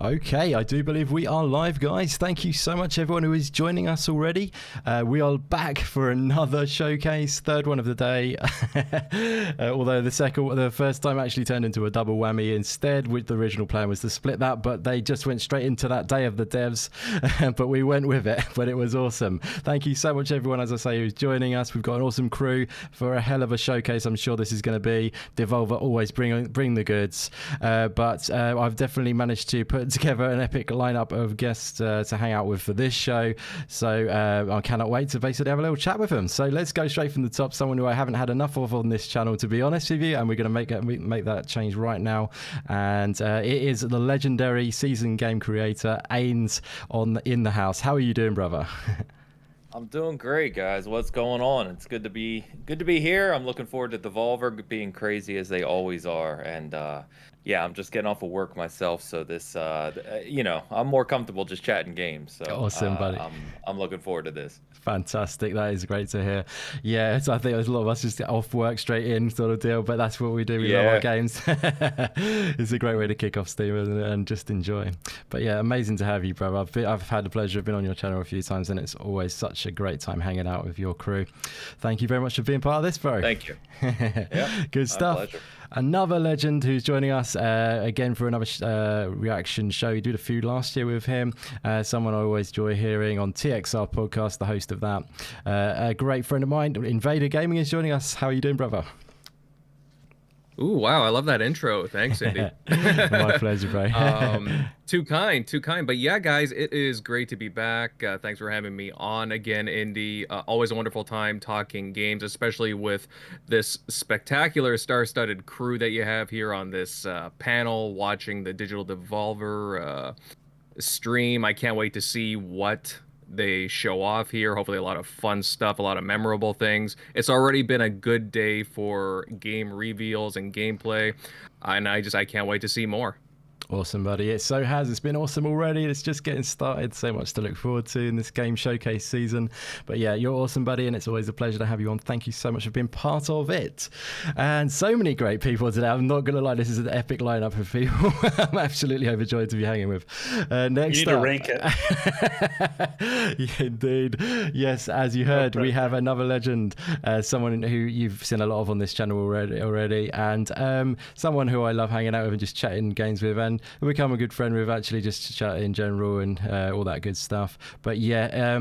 Okay, I do believe we are live, guys. Thank you so much, everyone who is joining us already. We are back for another showcase, third one of the day. Although the first time actually turned into a double whammy instead, which the original plan was to split that, but they just went straight into that day of the devs. But we went with it, but it was awesome. Thank you so much, everyone, as I say, who's joining us. We've got an awesome crew for a hell of a showcase. I'm sure this is going to be. Devolver always bring the goods. But I've definitely managed to put put together an epic lineup of guests to hang out with for this show. So I cannot wait to basically have a little chat with them. So let's go straight from the top. Someone who I haven't had enough of on this channel, to be honest with you, and we're going to make that change right now. And it is the legendary seasoned game creator Ains in the house. How are you doing, brother? I'm doing great, guys. What's going on? It's good to be here. I'm looking forward to Devolver being crazy as they always are, and yeah, I'm just getting off of work myself, so this I'm more comfortable just chatting games. So awesome, buddy. I'm looking forward to this. Fantastic. That is great to hear. Yeah, so I think there's a lot of us just get off work straight in sort of deal, but that's what we do. We love our games. It's a great way to kick off Steam and just enjoy. But yeah, amazing to have you, brother. I've had the pleasure of being on your channel a few times, and it's always such a great time hanging out with your crew. Thank you very much for being part of this, bro. Thank you. Yeah, good stuff. Another legend who's joining us again for another reaction show. We did a few last year with him. Someone I always enjoy hearing on TXR podcast, the host of that. A great friend of mine, Invader Gaming, is joining us. How are you doing, brother? Ooh, wow. I love that intro. Thanks, Andy. My pleasure, bro. Too kind. But yeah, guys, it is great to be back. Thanks for having me on again, Indy. Always a wonderful time talking games, especially with this spectacular star-studded crew that you have here on this panel, watching the Digital Devolver stream. I can't wait to see what they show off here. Hopefully a lot of fun stuff, a lot of memorable things. It's already been a good day for game reveals and gameplay, and I can't wait to see more. Awesome, buddy. It so has. It's been awesome already. It's just getting started. So much to look forward to in this game showcase season. But yeah, you're awesome, buddy, and it's always a pleasure to have you on. Thank you so much for being part of it. And so many great people today. I'm not going to lie, this is an epic lineup of people. I'm absolutely overjoyed to be hanging with. Next you need up, to rank it. Yeah, indeed. Yes, as you heard, we have another legend, someone who you've seen a lot of on this channel already, and someone who I love hanging out with and just chatting games with, and become a good friend with, actually, just to chat in general and all that good stuff. But yeah,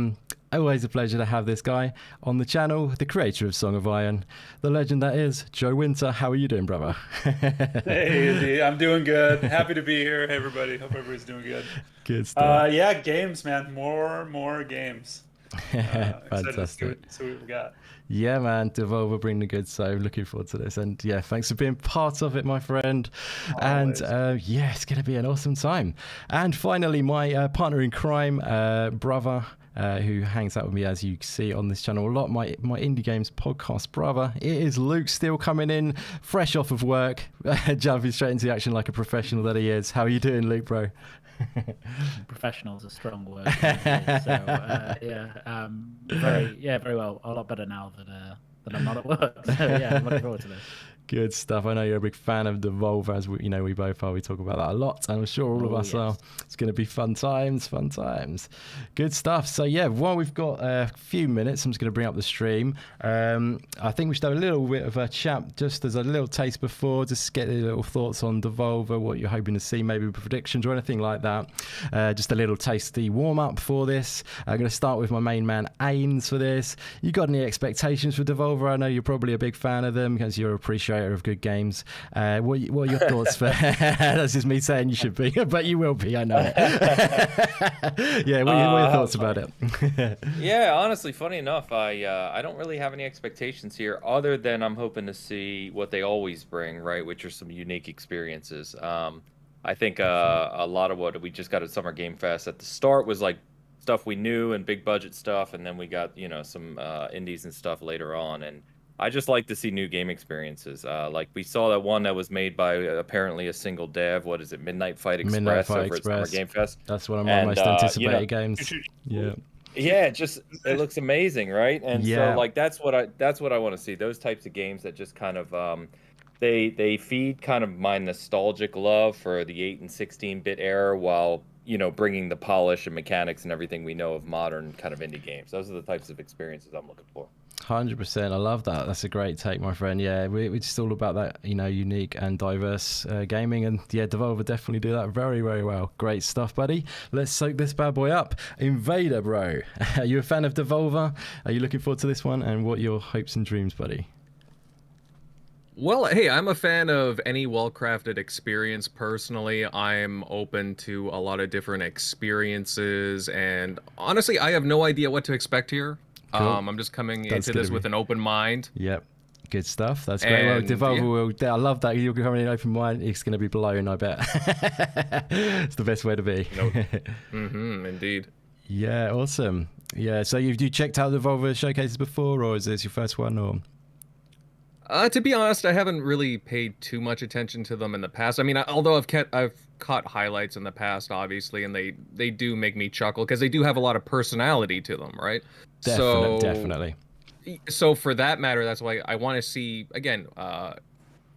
always a pleasure to have this guy on the channel, the creator of Song of Iron, the legend that is Joe Winter. How are you doing, brother? Hey, I'm doing good. Happy to be here. Hey, everybody. Hope everybody's doing good. Good stuff. Yeah, games, man. More games. Fantastic. See what we got. Yeah, man, Devolver bring the goods, so looking forward to this. And yeah, thanks for being part of it, my friend. Always. And yeah, it's going to be an awesome time. And finally, my partner in crime, brother, who hangs out with me, as you see on this channel a lot, my indie games podcast brother. It is Luke Steele, coming in fresh off of work, jumping straight into action like a professional that he is. How are you doing, Luke, bro? Professional is a strong word. Very well. A lot better now that I'm not at work. So yeah, I'm looking forward to this. Good stuff. I know you're a big fan of Devolver, as we both are. We talk about that a lot, and I'm sure all of us are. It's going to be fun times. Good stuff. So yeah, while we've got a few minutes, I'm just going to bring up the stream. I think we should have a little bit of a chat, just as a little taste before, just get your little thoughts on Devolver, what you're hoping to see, maybe predictions or anything like that. Just a little tasty warm-up for this. I'm going to start with my main man, Ains, for this. You got any expectations for Devolver? I know you're probably a big fan of them because you're appreciator of good games. What are your thoughts for that's just me saying you should be, but you will be, I know. Yeah, what are your thoughts about it? Yeah, honestly, funny enough, I don't really have any expectations here, other than I'm hoping to see what they always bring, right, which are some unique experiences. I think a lot of what we just got at Summer Game Fest at the start was like stuff we knew and big budget stuff, and then we got some indies and stuff later on, and I just like to see new game experiences. Like we saw that one that was made by apparently a single dev. What is it? Midnight Fight Express over at Summer Game Fest. That's one of my most anticipated games. Yeah. Yeah, it looks amazing, right? And so like that's what I want to see. Those types of games that just kind of they feed kind of my nostalgic love for the 8 and 16-bit era, while bringing the polish and mechanics and everything we know of modern kind of indie games. Those are the types of experiences I'm looking for. 100%. I love that. That's a great take, my friend. Yeah, we're just all about that, unique and diverse gaming, and yeah, Devolver definitely do that very, very well. Great stuff, buddy. Let's soak this bad boy up. Invader, bro. Are you a fan of Devolver? Are you looking forward to this one? And what are your hopes and dreams, buddy? Well, hey, I'm a fan of any well-crafted experience personally. I'm open to a lot of different experiences, and honestly, I have no idea what to expect here. Cool. I'm just coming That's into gonna this be- with an open mind. Yep. Good stuff. That's great. Well, And, Devolver will. I love that you're coming in open mind. It's going to be blown, I bet. It's the best way to be. Indeed. Yeah, awesome. Yeah, so you checked out the Devolver showcases before, or is this your first one? Or To be honest, I haven't really paid too much attention to them in the past. I mean, although I've caught highlights in the past, obviously, and they do make me chuckle because they do have a lot of personality to them, right? Definitely. So for that matter, that's why I want to see again. I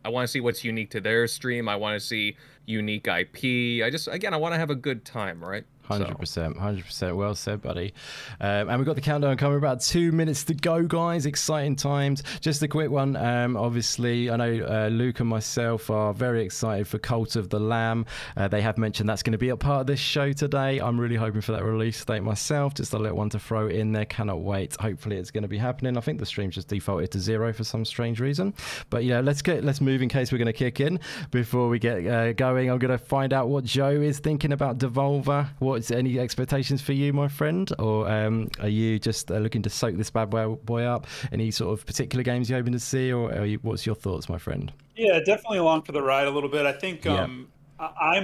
want to see what's unique to their stream. I want to see unique IP. I want to have a good time, right? 100%. Well said, buddy. And we've got the countdown coming. About 2 minutes to go, guys. Exciting times. Just a quick one. Obviously, I know Luke and myself are very excited for Cult of the Lamb. They have mentioned that's going to be a part of this show today. I'm really hoping for that release date myself. Just a little one to throw in there. Cannot wait. Hopefully, it's going to be happening. I think the stream just defaulted to 0 for some strange reason. But yeah, let's move in case we're going to kick in. Before we get going, I'm going to find out what Joe is thinking about Devolver. What's any expectations for you, my friend, or are you just looking to soak this bad boy up? Any sort of particular games you're hoping to see, or what's your thoughts, my friend? Yeah, definitely along for the ride a little bit. I think I'm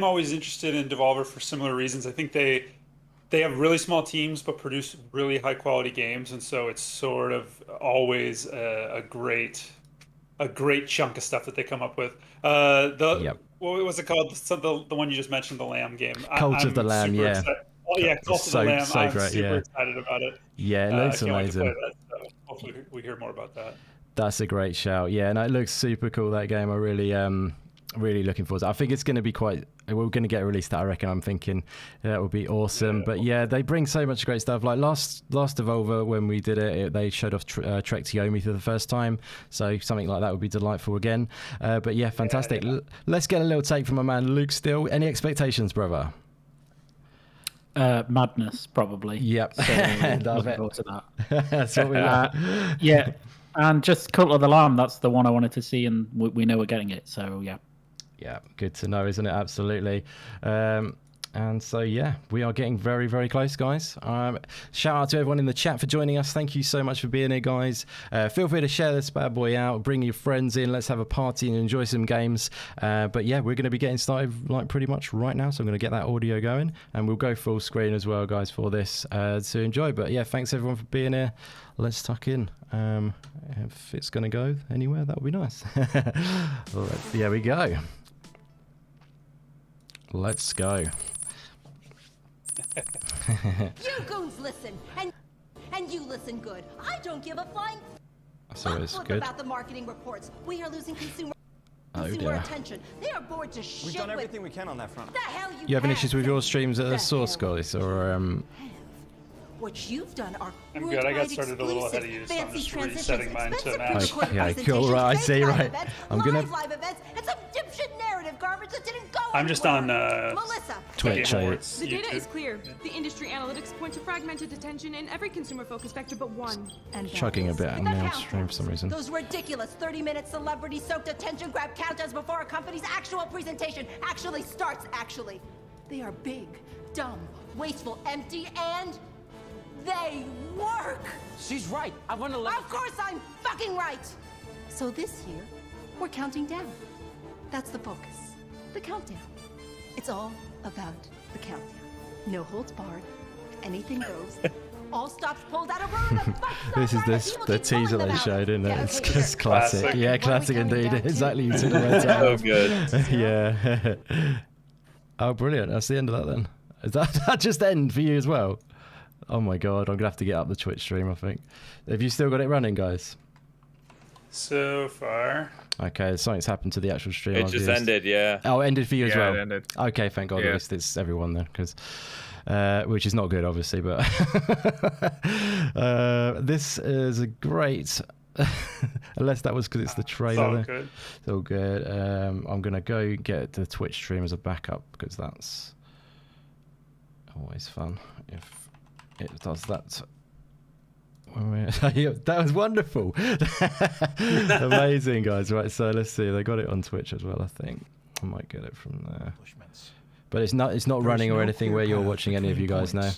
always interested in Devolver for similar reasons. I think they have really small teams but produce really high quality games, and so it's sort of always a great chunk of stuff that they come up with. What was it called? The one you just mentioned, the Lamb game. Cult of the Lamb, yeah. Excited. Oh yeah, Cult of the Lamb. I'm great, super excited about it. Yeah, it looks amazing. Wait to play that, so hopefully we hear more about that. That's a great shout. Yeah, and it looks super cool, that game. I really looking forward to it. I think it's going to be we're going to get a release that I reckon. I'm thinking that would be awesome. But yeah, they bring so much great stuff. Like last Devolver, when we did it, they showed off Trek to Yomi for the first time. So something like that would be delightful again. But yeah, fantastic. Yeah. Let's get a little take from my man Luke Steele. Any expectations, brother? Madness, probably. Yep. So, looking forward to that. That's what we want. Yeah. And just Cult of the Lamb, that's the one I wanted to see, and we know we're getting it. So yeah. Yeah, good to know, isn't it? Absolutely. And so, yeah, we are getting very, very close, guys. Shout out to everyone in the chat for joining us. Thank you so much for being here, guys. Feel free to share this bad boy out. Bring your friends in. Let's have a party and enjoy some games. But, yeah, we're going to be getting started like pretty much right now. So I'm going to get that audio going. And we'll go full screen as well, guys, for this to enjoy. But, yeah, thanks, everyone, for being here. Let's tuck in. If it's going to go anywhere, that would be nice. Here we go. Let's go. You goons listen, and you listen good. I don't give a flying fuck about the marketing reports. We are losing consumer attention. They are bored to shit. We've done everything we can on that front. The hell you having issues with your streams at the source, guys, or What you've done are I'm good. I got started a little ahead of you, so I'm just resetting mine to match. Okay, cool. Right, I see. Right, I'm gonna. Live events and some dipshit narrative garbage that didn't go. I'm just on Melissa. Twitch. The data is clear. The industry analytics point to fragmented attention in every consumer-focused vector but one. And chugging a bit on the stream for some reason. Those ridiculous 30-minute celebrity-soaked attention grab countdowns before a company's actual presentation actually starts. Actually, they are big, dumb, wasteful, empty, and they work! She's right. I want to Of course I'm fucking right! So this year, we're counting down. That's the focus. The countdown. It's all about the countdown. No holds barred. Anything goes. All stops pulled out of room. This is the teaser they showed, isn't it? It's just classic. Yeah, classic indeed. Exactly. You took the words out. So good. Yeah. Oh, brilliant. That's the end of that then. Is that just end for you as well? Oh my god, I'm gonna have to get up the Twitch stream, I think. Have you still got it running, guys? So far. Okay, something's happened to the actual stream. It just ended, yeah. Oh, it ended for you as well? It ended. Okay, thank god. Yeah. At least it's everyone then, because which is not good, obviously, but this is a great... Unless that was because it's the trailer. It's all good. It's all good. I'm going to go get the Twitch stream as a backup, because that's always fun if it does that That was wonderful. Amazing, guys. Right, so let's see. They got it on Twitch as well, I think. I might get it from there. But it's not running or anything where you're watching any of you guys now.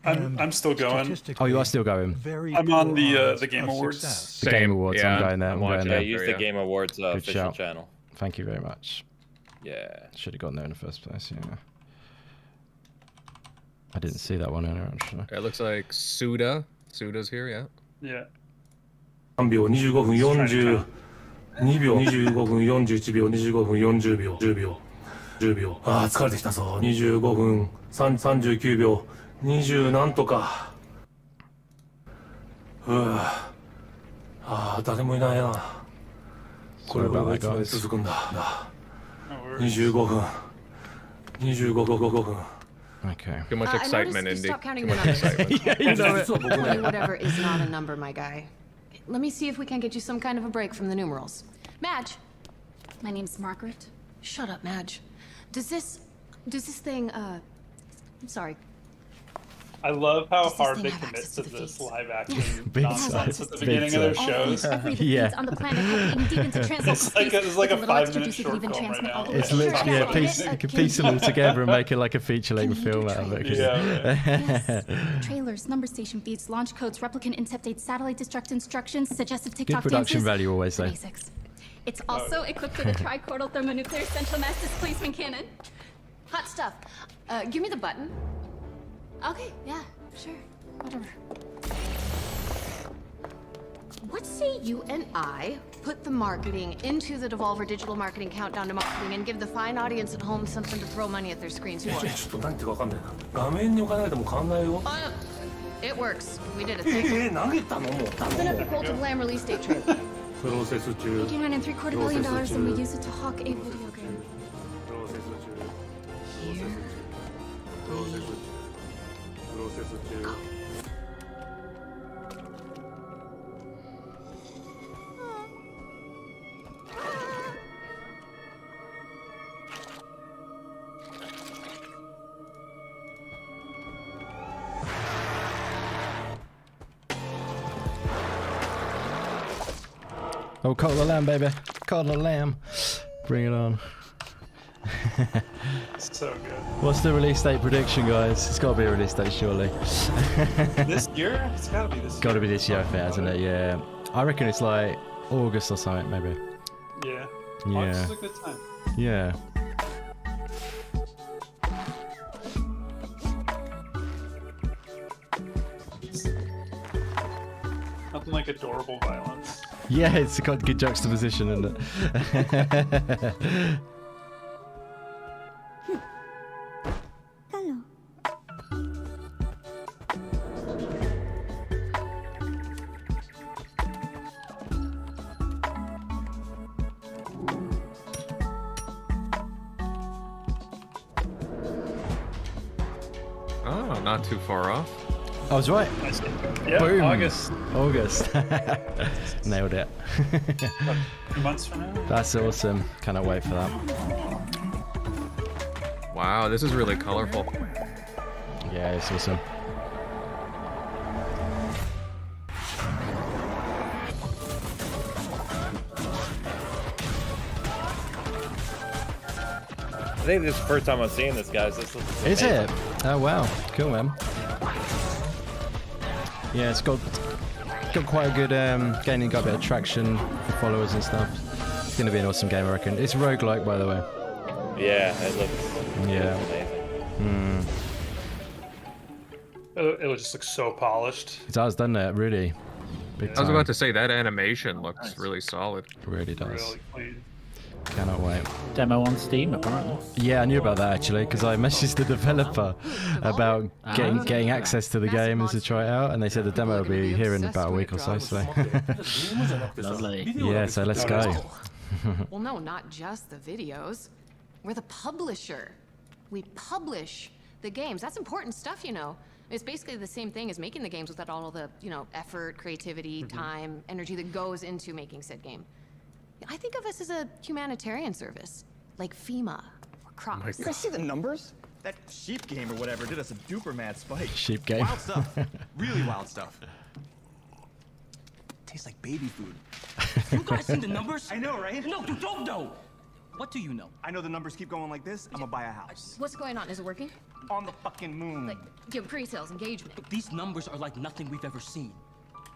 I'm still going. Oh, you are still going? I'm on the Game Awards. The Game Awards, yeah, I'm going there. I'm going there. Use the Game Awards official shout. channel. Thank you very much. Yeah. Should have gotten there in the first place, yeah. I didn't see that one earlier, actually. It looks like Suda's here, yeah. Yeah. 3秒25分42秒25分41秒25分40秒10秒10秒ああ疲れてきたぞ25分39秒20なんとかああ誰もいないなこれがいつまで続くんだ25分25分 Okay. Too much excitement, I Indy. stop counting Too the much numbers. excitement. Yeah, you know it. Whatever is not a number, my guy. Let me see if we can get you some kind of a break from the numerals. Madge. My name's Margaret. Shut up, Madge. Does this thing, I'm sorry. I love how Does this hard thing they have commit access to to the this feeds? live action Big nonsense time. at the Big beginning of their time. shows. Every the Yeah. feeds on the planet have been deep into It's like a 5-minute short film right now. It's literally, yeah, you can piece them all together and make it like a feature-length film out of it. Yeah. trailers, number station feeds, launch codes, replicant incept dates, satellite destruct instructions, suggestive Good TikTok production dances. value always, The though. basics. It's also equipped with a tricordal thermonuclear central mass displacement cannon. Hot stuff. Give me the button. Okay, yeah, sure, whatever. What say you and I put the marketing into the Devolver Digital Marketing Countdown to Marketing and give the fine audience at home something to throw money at their screens for? ちょっと何言ってるか分かんないな画面に置かないでも考えよう It works. We did a thing. 投げたのもう Open up the Cult of Lamb release date trailer. プロセス中 $89.75 billion and we use it to hawk a video game. プロセス中プロセス中プロセス中 Oh, Cult of the Lamb, baby. Cult of the Lamb. Bring it on. So good. What's the release date prediction, guys? It's got to be a release date, surely. This year? It's gotta be this year. Got to be this year, I think, hasn't it? Yeah. I reckon it's like August or something, maybe. Yeah. Yeah. August is a good time. Yeah. Nothing like adorable violence. Yeah, it's got good juxtaposition, isn't it? Oh, not too far off. I was right. Yeah, Boom. August. Nailed it. A few months from now. That's awesome. Cannot wait for that. Wow, this is really colorful. Yeah, it's awesome. I think this is the first time I'm seeing this, guys. This looks Is amazing. it? Oh wow, cool, man. Yeah, it's got quite a good gaining, got a bit of traction for followers and stuff. It's gonna be an awesome game, I reckon. It's roguelike, by the way. Yeah, it looks Yeah. amazing. It'll just look so polished. It does, doesn't it? Really. Big I was time. about to say that animation looks really solid. It really does. Really clean. Cannot wait. Demo on Steam, apparently. Yeah, I knew about that actually because I messaged the developer about getting access to the game and to try it out, and they said the demo will be here in about a week or so. So Lovely. yeah, so let's go. Well, no, not just the videos. We're the publisher. We publish the games. That's important stuff, you know. It's basically the same thing as making the games without all the, you know, effort, creativity, time, energy that goes into making said game. I think of us as a humanitarian service, like FEMA or CROPS. You guys see the numbers? That sheep game or whatever did us a duper mad spike. Sheep game. Wild stuff. Really wild stuff. tastes like baby food. You guys seen the numbers? I know, right? No, you don't know. What do you know? I know the numbers keep going like this. I'm gonna buy a house. What's going on? Is it working? On the fucking moon. Like, give pre-sales engagement. These numbers are like nothing we've ever seen.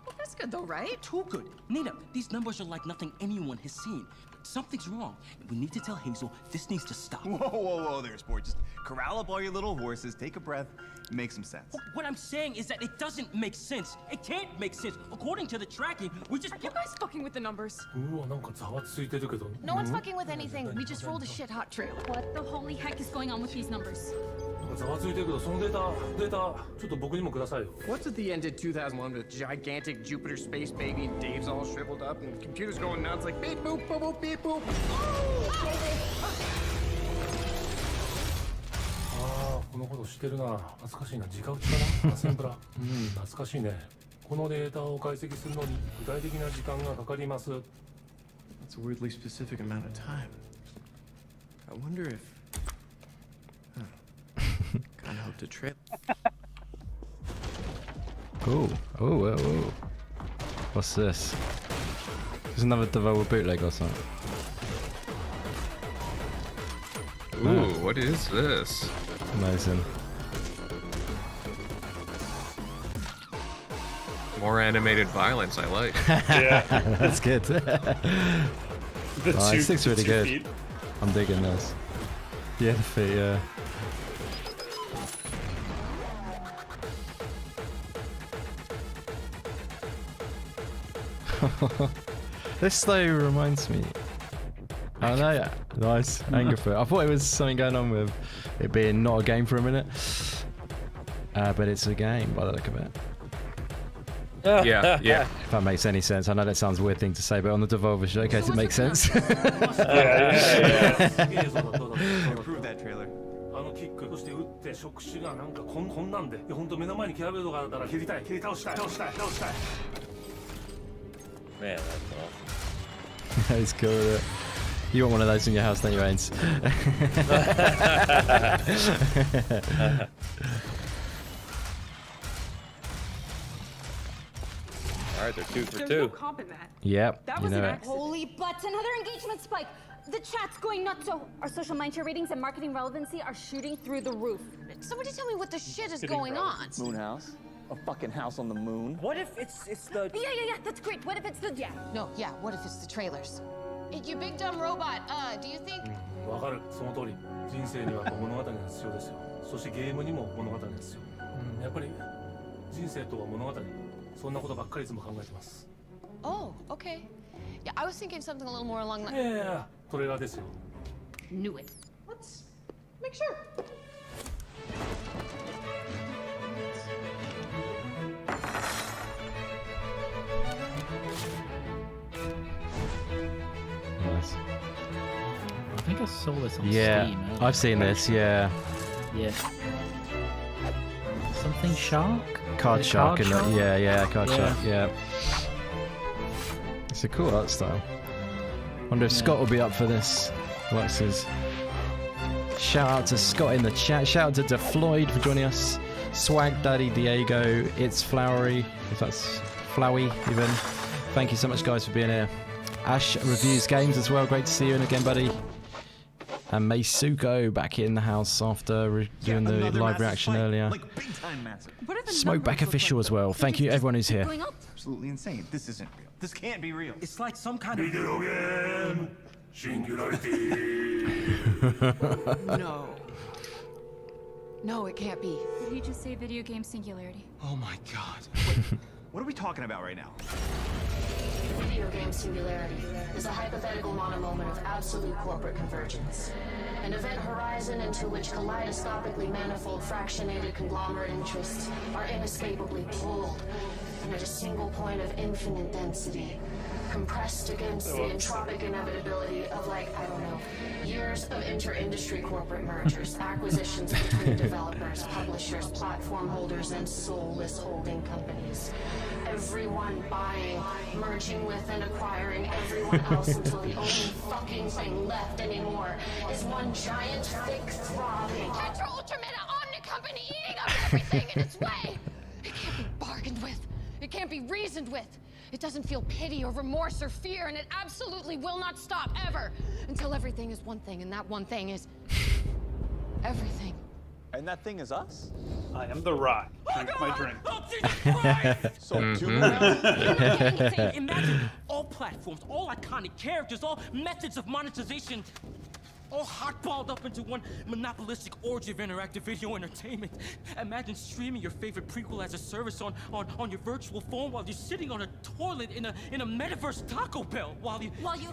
Well, that's good though, right? Too good. Nina, these numbers are like nothing anyone has seen. Something's wrong. We need to tell Hazel this needs to stop. Whoa there, sport. Just corral up all your little horses, take a breath, make some sense. What I'm saying is that it doesn't make sense. It can't make sense. According to the tracking, we just... Are you guys fucking with the numbers? うわなんかざわついてるけど No one's fucking with anything. We just rolled a shit hot trailer. What the holy heck is going on with these numbers? なんかざわついてるけどそのデータちょっと僕にもくださいよ What's at the end of 2001 with gigantic Jupiter space baby and Dave's all shriveled up and the computer's going nuts like beep boop boop boop beep boop. ああこのこと知ってるな懐かしいな直打ちかなアセンブラ懐かしいねこのデータを解析するのに具体的な時間がかかります That's a weirdly specific amount of time. I wonder if... Kinda hope to trip. Oh. What's this? There's another Devolver bootleg or something. Ooh, what is this? Amazing. More animated violence, I like. Yeah. That's good. This looks really good. Feet. I'm digging this. Yeah, the feet, yeah. This though reminds me. Oh no, yeah. Nice. Anger foot. I thought it was something going on with it being not a game for a minute. But it's a game by the look of it. Yeah. If that makes any sense. I know that sounds a weird thing to say, but on the Devolver Showcase it makes sense. Yeah. Approve that trailer. あのキックとして打って触手がなんかこんなんで本当目の前にキャラベルドがあったら蹴り倒したい Man, that's awesome. That's cool. Isn't it? You want one of those in your house, don't you, Ains? All right, they're 2 for There's 2. no comp in that. Yep. That you was know an it. accident. Holy butts, another engagement spike. The chat's going nuts, so our social mindshare ratings and marketing relevancy are shooting through the roof. Somebody tell me what the shit is going on. Moon house? A fucking house on the moon? What if it's the... Yeah, that's great. What if it's the... Yeah. No, yeah, what if it's the trailers? You big dumb robot, do you think... わかるその通り人生には物語が必要ですよそしてゲームにも物語が必要やっぱり人生とは物語そんなことばっかりいつも考えてます Oh, okay. Yeah, I was thinking something a little more along the... いやいやトレーラーですよ Knew it. Let's make sure. Nice. I think I saw this on Yeah, Steam. earlier. I've seen this. Yeah, Yeah. Something shark? card Is it shark. Card Shark? Yeah, card Yeah. shark. Yeah. It's a cool art style. Wonder if Scott will be up for this. Alexis. Shout out to Scott in the chat. Shout out to DeFloyd for joining us. Swag Daddy Diego. It's Flowery. If that's Flowy even. Thank you so much, guys, for being here. Ash reviews games as well. Great to see you in again, buddy. And Meisuko back in the house after doing the live reaction earlier. Like big time massive. Smokeback official as well. Thank you, everyone who's here. Going up. Absolutely insane. This isn't real. This can't be real. It's like some kind of... Video game singularity No. No, it can't be. Did he just say video game singularity? Oh my god. What are we talking about right now? Video game singularity is a hypothetical monomoment of absolute corporate convergence. An event horizon into which kaleidoscopically manifold fractionated conglomerate interests are inescapably pulled at a single point of infinite density, compressed against the entropic inevitability of, like, I don't know, years of inter-industry corporate mergers, acquisitions between developers, publishers, platform holders, and soulless holding companies. Everyone buying, merging with, and acquiring everyone else until the only fucking thing left anymore is one giant, thick, throbbing Tetra Ultra Meta Omni company eating up everything in its way. It can't be bargained with. It can't be reasoned with. It doesn't feel pity or remorse or fear, and it absolutely will not stop ever until everything is one thing, and that one thing is everything. And that thing is us? I am the rock. Drink my drink. So Imagine all platforms, all iconic characters, all methods of monetization, all hot-balled up into one monopolistic orgy of interactive video entertainment. Imagine streaming your favorite prequel as a service on your virtual phone while you're sitting on a toilet in a metaverse Taco Bell while you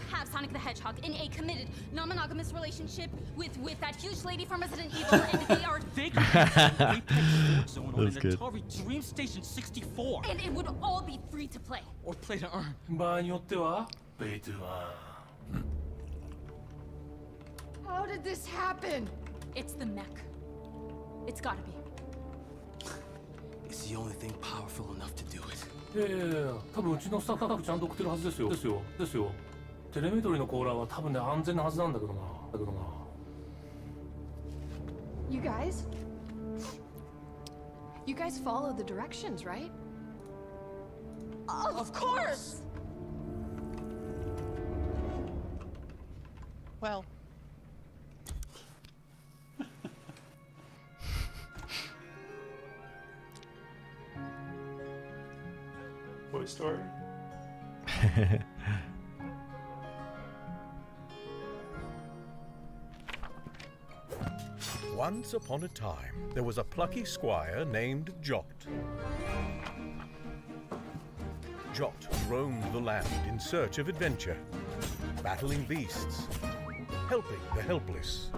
have Sonic the Hedgehog in a committed, non-monogamous relationship with that huge lady from Resident Evil, and they could play Sports Zone on an That's good. Atari Dream Station 64. and it would all be free to play. Or play to earn. 場合によってはペイトゥワ How did this happen? It's the mech. It's gotta be. It's the only thing powerful enough to do it. いやいやいや多分うちのスタッフちゃんと送ってるはずですよテレメトリのコーラーは多分ね安全なはずなんだけどな You guys follow the directions, right? Of course! Well. Toy Story. Once upon a time, there was a plucky squire named Jot. Jot roamed the land in search of adventure, battling beasts, helping the helpless,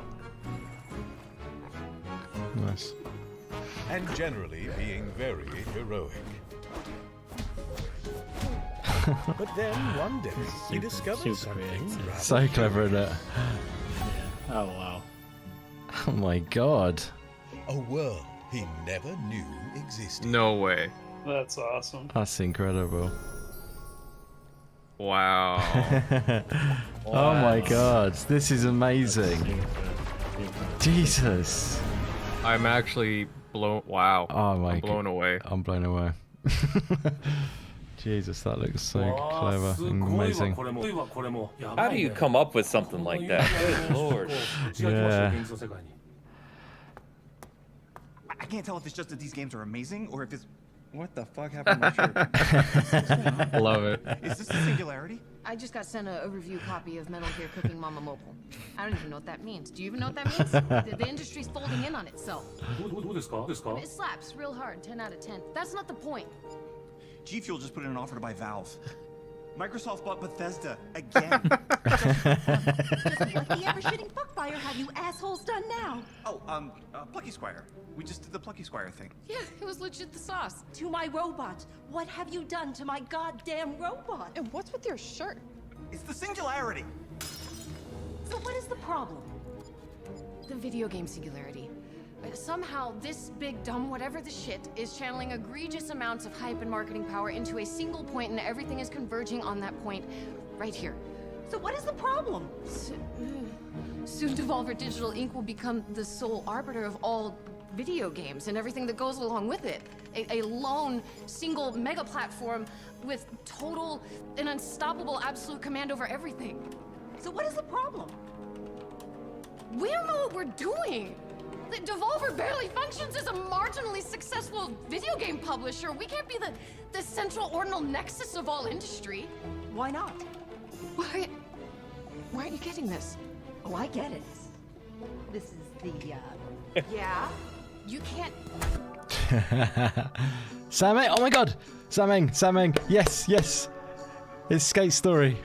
Nice. and generally being very heroic. But then one day, he discovered something rather So clever, isn't it? Oh wow. Oh my god. a world he never knew existed. No way. That's awesome. That's incredible. Wow. Oh my god, this is amazing. Jesus. I'm actually blown. Wow. Oh my I'm blown away. I'm blown away. Jesus, that looks so clever and amazing. How do you come up with something like that? Good lord. Yeah. I can't tell if it's just that these games are amazing or if it's... What the fuck happened to my shirt? Love it. Is this the singularity? I just got sent a review copy of Metal Gear Cooking Mama Mobile. I don't even know what that means. Do you even know what that means? The industry's folding in on itself. It slaps real hard, 10 out of 10. That's not the point. G Fuel just put in an offer to buy Valve. Microsoft bought Bethesda again. Just what the ever-shitting fuckfire have you assholes done now? Oh, Plucky Squire. We just did the Plucky Squire thing. Yeah, it was legit the sauce. To my robot. What have you done to my goddamn robot? And what's with your shirt? It's the singularity. So what is the problem? The video game singularity. Somehow, this big dumb whatever the shit is channeling egregious amounts of hype and marketing power into a single point, and everything is converging on that point right here. So what is the problem? Soon Devolver Digital Inc. will become the sole arbiter of all video games and everything that goes along with it. A lone, single mega platform with total and unstoppable absolute command over everything. So what is the problem? We don't know what we're doing. The Devolver barely functions as a marginally successful video game publisher. We can't be the central ordinal nexus of all industry. Why not? Why aren't you getting this? Oh, I get it. This is the, Yeah? You can't... Sameng! Oh my god! Sameng! Yes! It's Skate Story.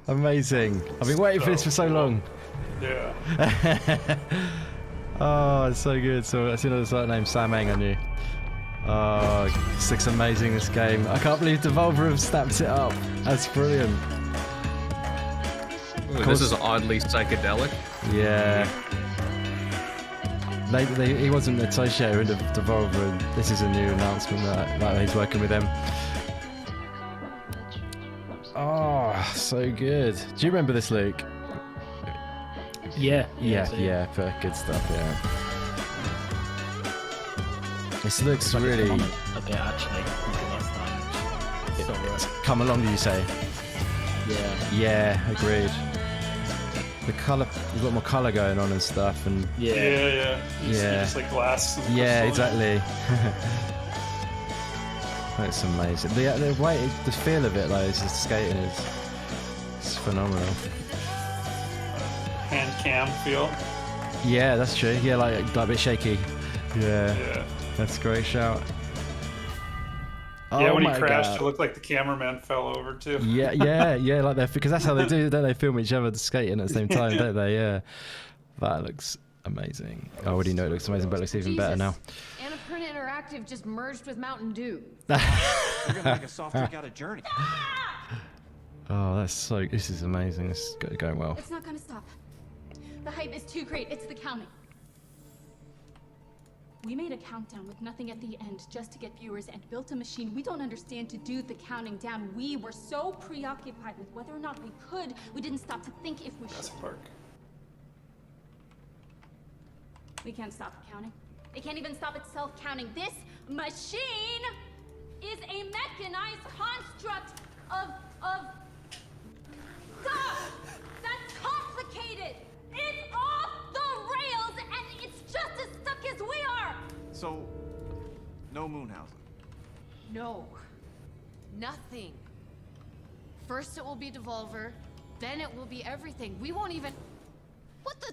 Amazing. I've been waiting for this for so long. Yeah. Oh, it's so good. So as soon as I saw the name Sameng, I knew. Oh, this looks amazing, this game. I can't believe Devolver have snapped it up. That's brilliant. Ooh, this is oddly psychedelic. Yeah. He wasn't associated with Devolver, and this is a new announcement that he's working with them. Oh, so good. Do you remember this, Luke? Yeah, but good stuff, yeah. This looks really... A bit, actually, last time. So, come along, you say? yeah. Yeah, agreed. The colour, there's a lot more colour going on and stuff, and Yeah. You see Yeah. just like glass. and yeah, crystal. exactly. That's amazing. The way, the feel of it, like, it's skating is it's phenomenal. Hand cam feel. Yeah, that's true. Yeah, like a bit shaky. Yeah, Yeah. that's a great shout. Yeah, Oh when he my crashed, God. it looked like the cameraman fell over too. Yeah, like they're, because that's how they do, don't they? Film each other skating at the same time, don't they? Yeah, that looks amazing. I already know it looks amazing, but it looks even better now. Annapurna Interactive just merged with Mountain Dew. We're gonna make a soft drink out of Journey. Oh, that's so. This is amazing. This is going well. It's not gonna stop. The hype is too great. It's the counting. We made a countdown with nothing at the end just to get viewers and built a machine we don't understand to do the counting down. We were so preoccupied with whether or not we could, we didn't stop to think if we should. We can't stop it counting. It can't even stop itself counting. This machine is a mechanized construct of stuff that's complicated. It's off the rails and it's just as stuck as we are. So, no Moonhausen. No. Nothing. First it will be Devolver, then it will be everything. We won't even... What the...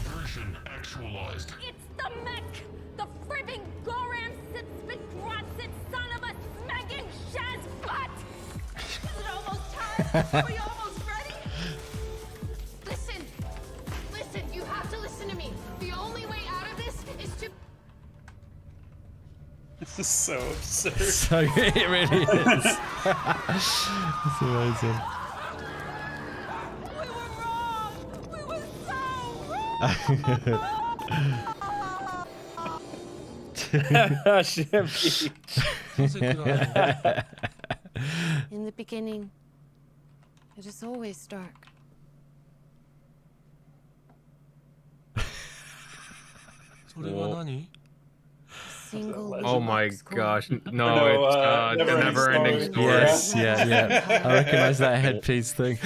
Version actualized. It's the mech! The fribbing Goram Sitspit son of a smacking Shaz butt! Is it almost time? Are we almost ready? Listen! Listen, you have to listen to me. The only way out of this is to... This is so absurd. So it really is. It's amazing. In the beginning, it is always dark. Oh my gosh. No, No, it's never ending story. Yes, yeah. I recognise that headpiece thing.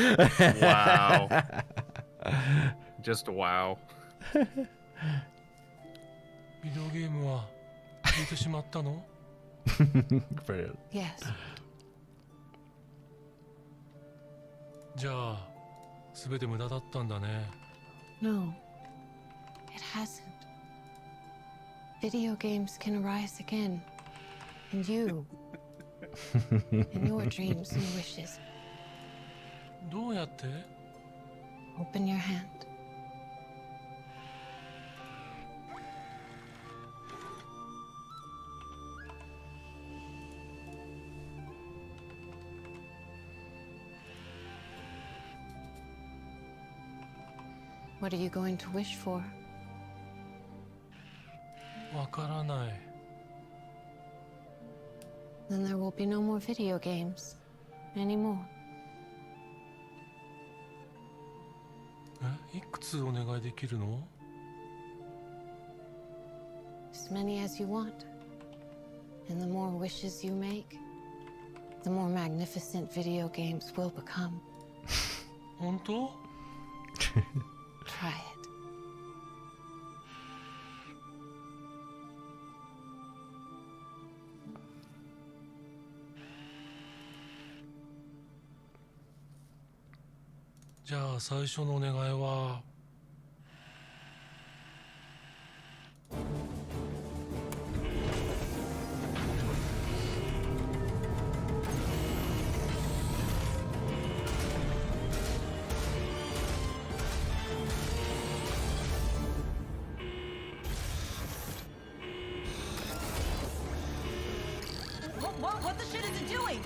Wow. Just wow. ビデオゲームは消えてしまったの Brilliant. Yes. じゃあ全て無駄だったんだね No. It hasn't. Video games can arise again. And you. And your dreams and wishes. どうやって Open your hand. What are you going to wish for? わからない Then there will be no more video games anymore. いくつお願いできるの As many as you want. And the more wishes you make, the more magnificent video games will become. 本当 Try it.じゃあ最初のお願いは What the shit is it doing?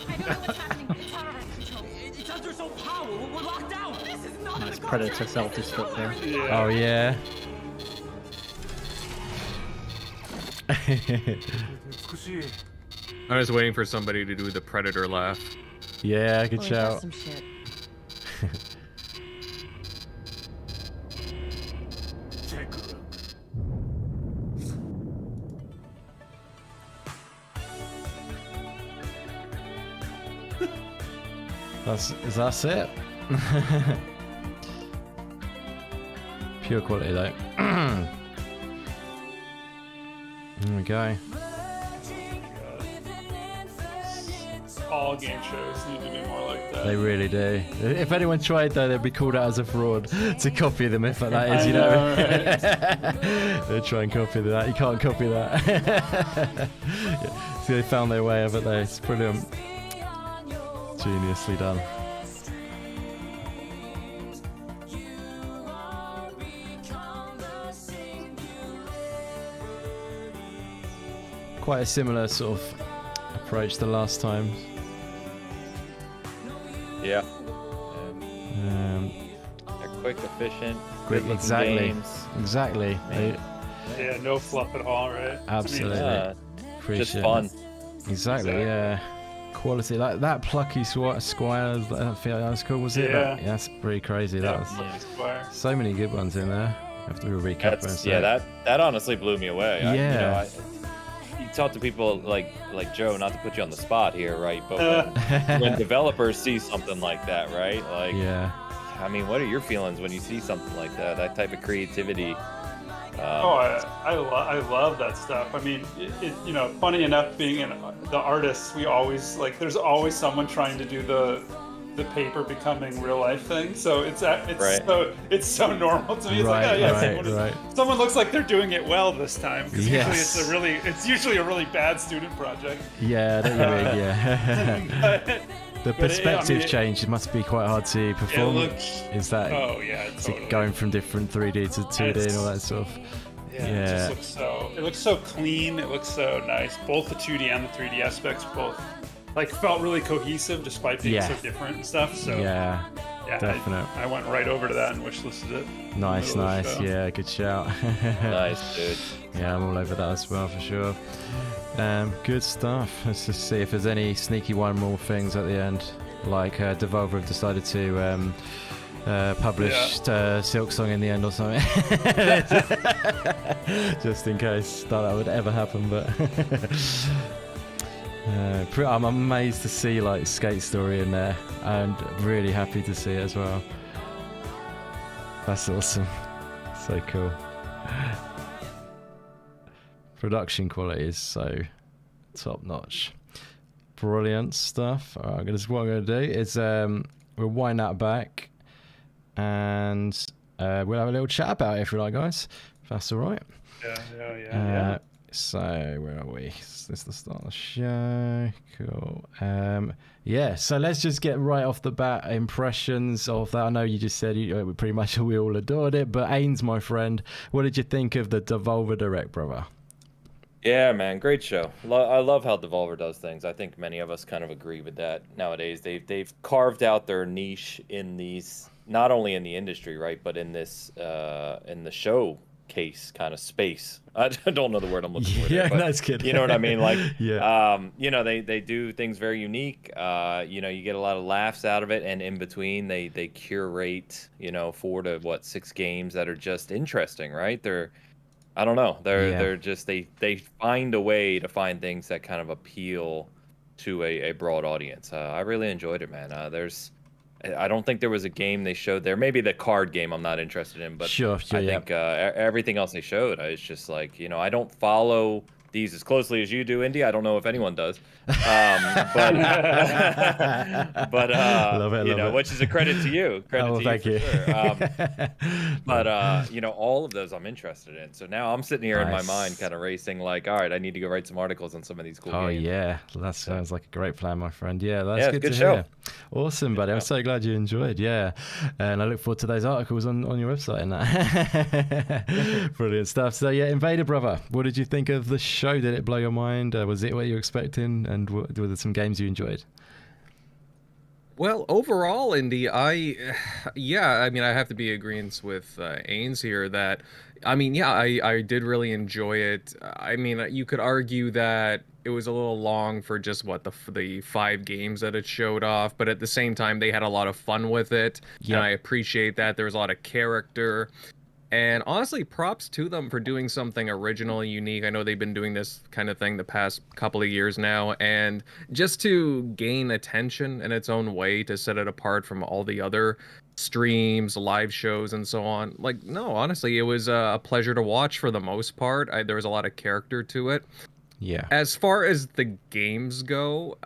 I don't know what's happening. It's out of our control. It's under its own power. We're locked out. This is not Nice in the Predator self-destruct there. Oh yeah. 美しい I was waiting for somebody to do the Predator laugh. Yeah, good Boy, that's shout. some shit. That's it. Pure quality though. There we go. All game shows need to be more like that. They really do. If anyone tried though, they'd be called out as a fraud to copy them if that is, you know. They try and copy that. You can't copy that. Yeah. See, they found their way, haven't they? It's brilliant. Geniusly done. Quite a similar sort of approach to last time. Yeah. They're quick, efficient, Quick, good-looking exactly. games. Exactly. Yeah, no fluff at all, right? Absolutely. Yeah, Appreciate just fun. it. Exactly. Yeah. Quality. Like that Plucky Squire. I feel that was cool. Was it? Yeah. That's pretty crazy. Yeah, That was Plucky Squire. so many good ones in there. Have to do a recap. That honestly blew me away. Yeah. You talk to people like Joe, not to put you on the spot here, right? But when developers see something like that, right? Like, yeah. I mean, what are your feelings when you see something like that? That type of creativity. I love that stuff. I mean, you know, funny enough, being the artists, we always like. There's always someone trying to do the paper becoming real life thing. So it's so normal to me. It's like, oh yeah, someone looks like they're doing it well this time. Because usually it's usually a really bad student project. Yeah, that you mean, yeah. The perspective change must be quite hard to perform. Is that? Oh yeah, totally. Going from different 3D to 2D and all that sort of. Yeah. It looks so clean. It looks so nice. Both the 2D and the 3D aspects both like felt really cohesive despite being so different and stuff. So yeah, definitely. I went right over to that and wishlisted it. Nice. Yeah, good shout. Nice, dude. Yeah, I'm all over that as well for sure. Good stuff. Let's just see if there's any sneaky one more things at the end. Like Devolver have decided to publish Silk Song in the end or something. Just in case that would ever happen, but I'm amazed to see like Skate Story in there, and really happy to see it as well. That's awesome. So cool. Production quality is so top notch. Brilliant stuff. All right, what I'm going to do is we'll wind that back and we'll have a little chat about it if you like, guys. If that's all right. Yeah. So where are we? Is this the start of the show? Cool. Yeah, so let's just get right off the bat impressions of that. I know you just said pretty much we all adored it, but Ains, my friend, what did you think of the Devolver Direct, brother? Yeah, man, great show. I love how Devolver does things. I think many of us kind of agree with that nowadays. They've carved out their niche in these, not only in the industry, right, but in this in the showcase kind of space. I don't know the word I'm looking for. Yeah, there, that's good. You know what I mean? Like, yeah. You know, they do things very unique. You know, you get a lot of laughs out of it, and in between, they curate, you know, 4 to 6 games that are just interesting, right? I don't know. They're just they find a way to find things that kind of appeal to a broad audience. I really enjoyed it, man. I don't think there was a game they showed there. Maybe the card game I'm not interested in, but I think everything else they showed, it's just like, you know, I don't follow these as closely as you do, Indy. I don't know if anyone does, but love it, you know, which is a credit to you. Thank you. Sure. But you know, all of those I'm interested in. So now I'm sitting here in my mind, kind of racing, like, all right, I need to go write some articles on some of these cool games. Oh yeah, that sounds like a great plan, my friend. Yeah, that's good to show. hear. Awesome, buddy. I'm so glad you enjoyed. Yeah, and I look forward to those articles on your website and that. Brilliant stuff. So yeah, Invader, brother, what did you think of the show? Did it blow your mind? Was it what you were expecting? And were there some games you enjoyed? Well, overall, Indy, I mean, I have to be in agreement with Ains here that, I mean, yeah, I did really enjoy it. I mean, you could argue that it was a little long for just the 5 games that it showed off, but at the same time, they had a lot of fun with it. Yeah. And I appreciate that. There was a lot of character. And honestly, props to them for doing something original and unique. I know they've been doing this kind of thing the past couple of years now, and just to gain attention in its own way, to set it apart from all the other streams, live shows, and so on. Like, no, honestly, it was a pleasure to watch for the most part. There was a lot of character to it. Yeah. As far as the games go,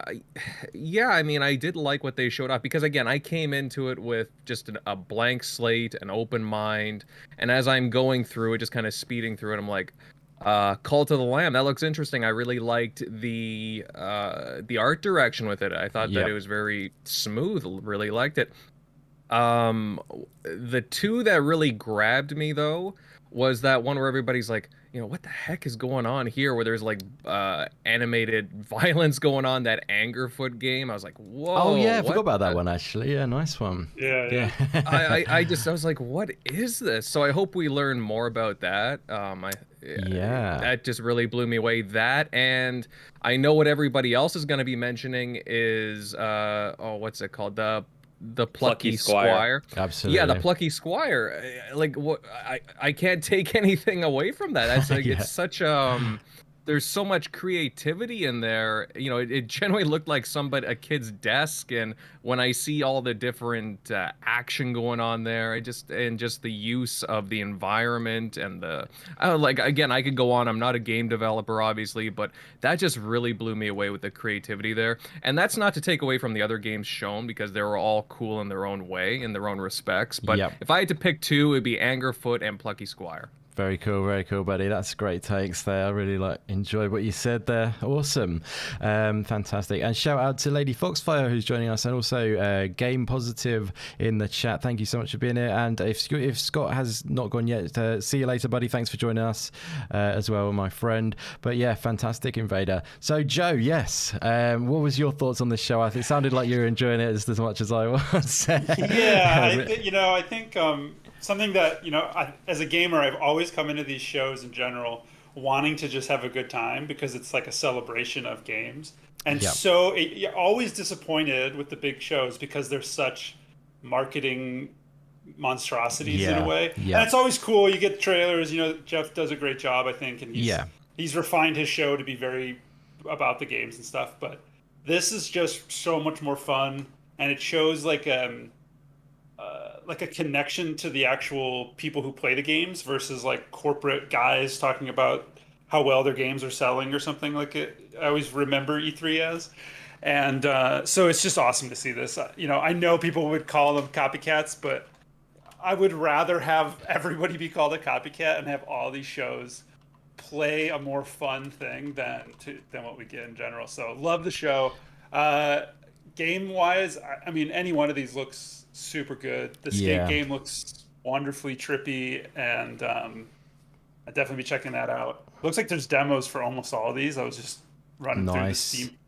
yeah, I mean, I did like what they showed off because, again, I came into it with just a blank slate, an open mind, and as I'm going through it, just kind of speeding through it, I'm like, Cult of the Lamb, that looks interesting. I really liked the art direction with it. I thought that it was very smooth. Really liked it. The two that really grabbed me, though, was that one where everybody's like, you know, what the heck is going on here? Where there's like animated violence going on, that Angerfoot game. I was like, whoa. Oh yeah, I forgot about that one actually. Yeah, nice one. Yeah. I was like, what is this? So I hope we learn more about that. That just really blew me away. That, and I know what everybody else is going to be mentioning is what's it called? The Plucky Squire. Absolutely. Yeah, the Plucky Squire. Like, what? I can't take anything away from that. That's like it's such there's so much creativity in there. You know, it generally looked like a kid's desk, and when I see all the different action going on there, just the use of the environment and the like, again, I could go on. I'm not a game developer, obviously, but that just really blew me away with the creativity there. And that's not to take away from the other games shown, because they were all cool in their own way, in their own respects. But if I had to pick two, it'd be Angerfoot and Plucky Squire. Very cool, buddy. That's great takes there. I really enjoyed what you said there. Awesome, fantastic. And shout out to Lady Foxfire who's joining us, and also Game Positive in the chat. Thank you so much for being here. And if Scott has not gone yet, see you later, buddy. Thanks for joining us as well, my friend. But yeah, fantastic, Invader. So Joe, yes, what was your thoughts on this show? It sounded like you were enjoying it as much as I was. I think. Something that, as a gamer, I've always come into these shows in general wanting to just have a good time, because it's like a celebration of games. And so you're always disappointed with the big shows because they're such marketing monstrosities in a way. And it's always cool. You get trailers. Jeff does a great job, I think. And he's refined his show to be very about the games and stuff. But this is just so much more fun. And it shows like a connection to the actual people who play the games versus like corporate guys talking about how well their games are selling or something like it. I always remember E3 as. And so it's just awesome to see this. I know people would call them copycats, but I would rather have everybody be called a copycat and have all these shows play a more fun thing than what we get in general. So love the show. Game-wise, I mean, any one of these looks super good. The skate game looks wonderfully trippy, and I'd definitely be checking that out. Looks like there's demos for almost all of these. I was just running through the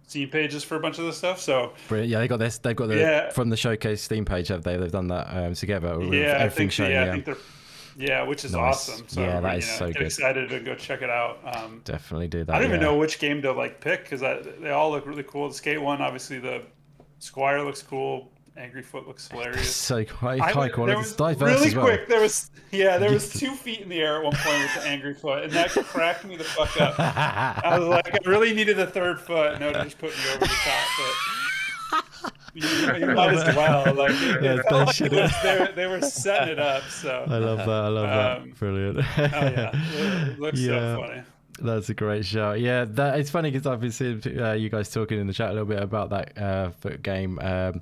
Steam pages for a bunch of this stuff. So brilliant. Yeah, they've got the from the showcase Steam page, have they? They've done that together. I think so. I think they're which is awesome. So that is so get good. Excited to go check it out. Definitely do that. I don't even know which game to pick, because they all look really cool. The skate one, obviously, the Squire looks cool. Angry Foot looks hilarious. So high quality. It's diverse really as well. Quick. There was 2 feet in the air at one point with the Angry Foot, and that cracked me the fuck up. I was like, I really needed a third foot. No, just put me over the top, but you might as well. They were setting it up. So I love that. Brilliant. It looks so funny. That's a great show. Yeah, it's funny because I've been seeing you guys talking in the chat a little bit about that foot game, and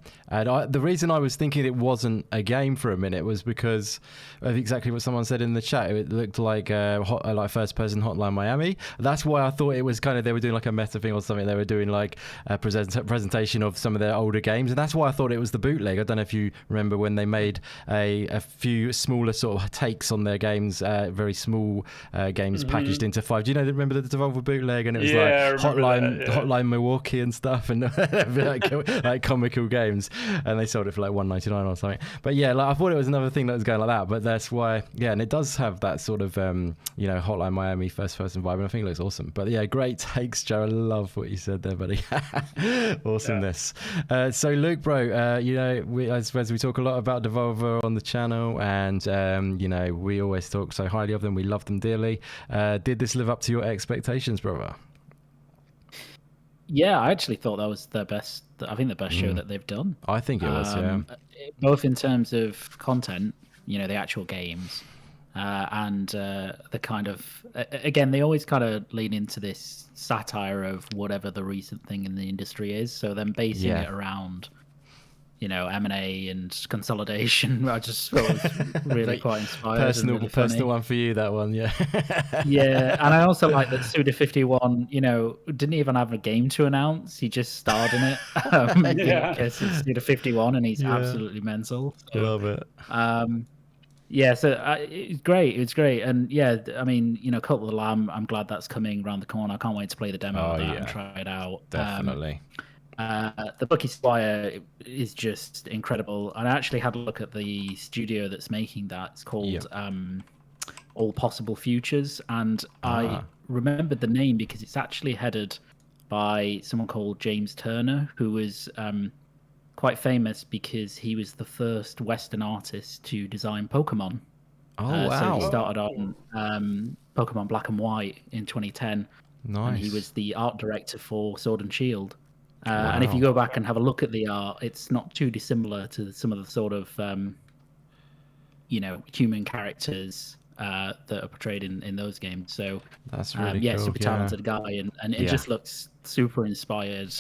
the reason I was thinking it wasn't a game for a minute was because of exactly what someone said in the chat. It looked like like first-person Hotline Miami. That's why I thought it was kind of they were doing like a meta thing or something. They were doing like a presentation of some of their older games, and that's why I thought it was the bootleg. I don't know if you remember when they made a few smaller sort of takes on their games, very small games packaged into 5. Do you know remember the Devolver bootleg, and it was Yeah, I like remember Hotline, that, yeah. Hotline Milwaukee and stuff, and like comical games, and they sold it for like $1.99 or something. But yeah, like I thought it was another thing that was going like that, but that's why, yeah, and it does have that sort of Hotline Miami first person vibe, and I think it looks awesome. But yeah, great takes, Joe. I love what you said there, buddy. Awesomeness. So Luke, bro, we as we talk a lot about Devolver on the channel, and we always talk so highly of them. We love them dearly. Did this live up to your expectations, brother? Yeah, I actually thought that was the best. I think the best show that they've done. I think it was, yeah. Both in terms of content, the actual games, and the kind of, again, they always kind of lean into this satire of whatever the recent thing in the industry is. So then basing it around, M&A and consolidation, I just thought was really quite inspired. Personal, really personal one for you, that one, yeah. Yeah, and I also like that Suda51, didn't even have a game to announce. He just starred in it. Because it's Suda51 and he's absolutely mental. So, love it. So it's great. It's great. And yeah, I mean, Cult of the Lamb, I'm glad that's coming around the corner. I can't wait to play the demo of that and try it out. Definitely. The Plucky Squire is just incredible. And I actually had a look at the studio that's making that. It's called All Possible Futures. And I remembered the name because it's actually headed by someone called James Turner, who was quite famous because he was the first Western artist to design Pokemon. Oh, wow. So he started on Pokemon Black and White in 2010. Nice. And he was the art director for Sword and Shield. And if you go back and have a look at the art, it's not too dissimilar to some of the sort of, human characters that are portrayed in those games. So that's really cool. super talented guy, and it just looks super inspired.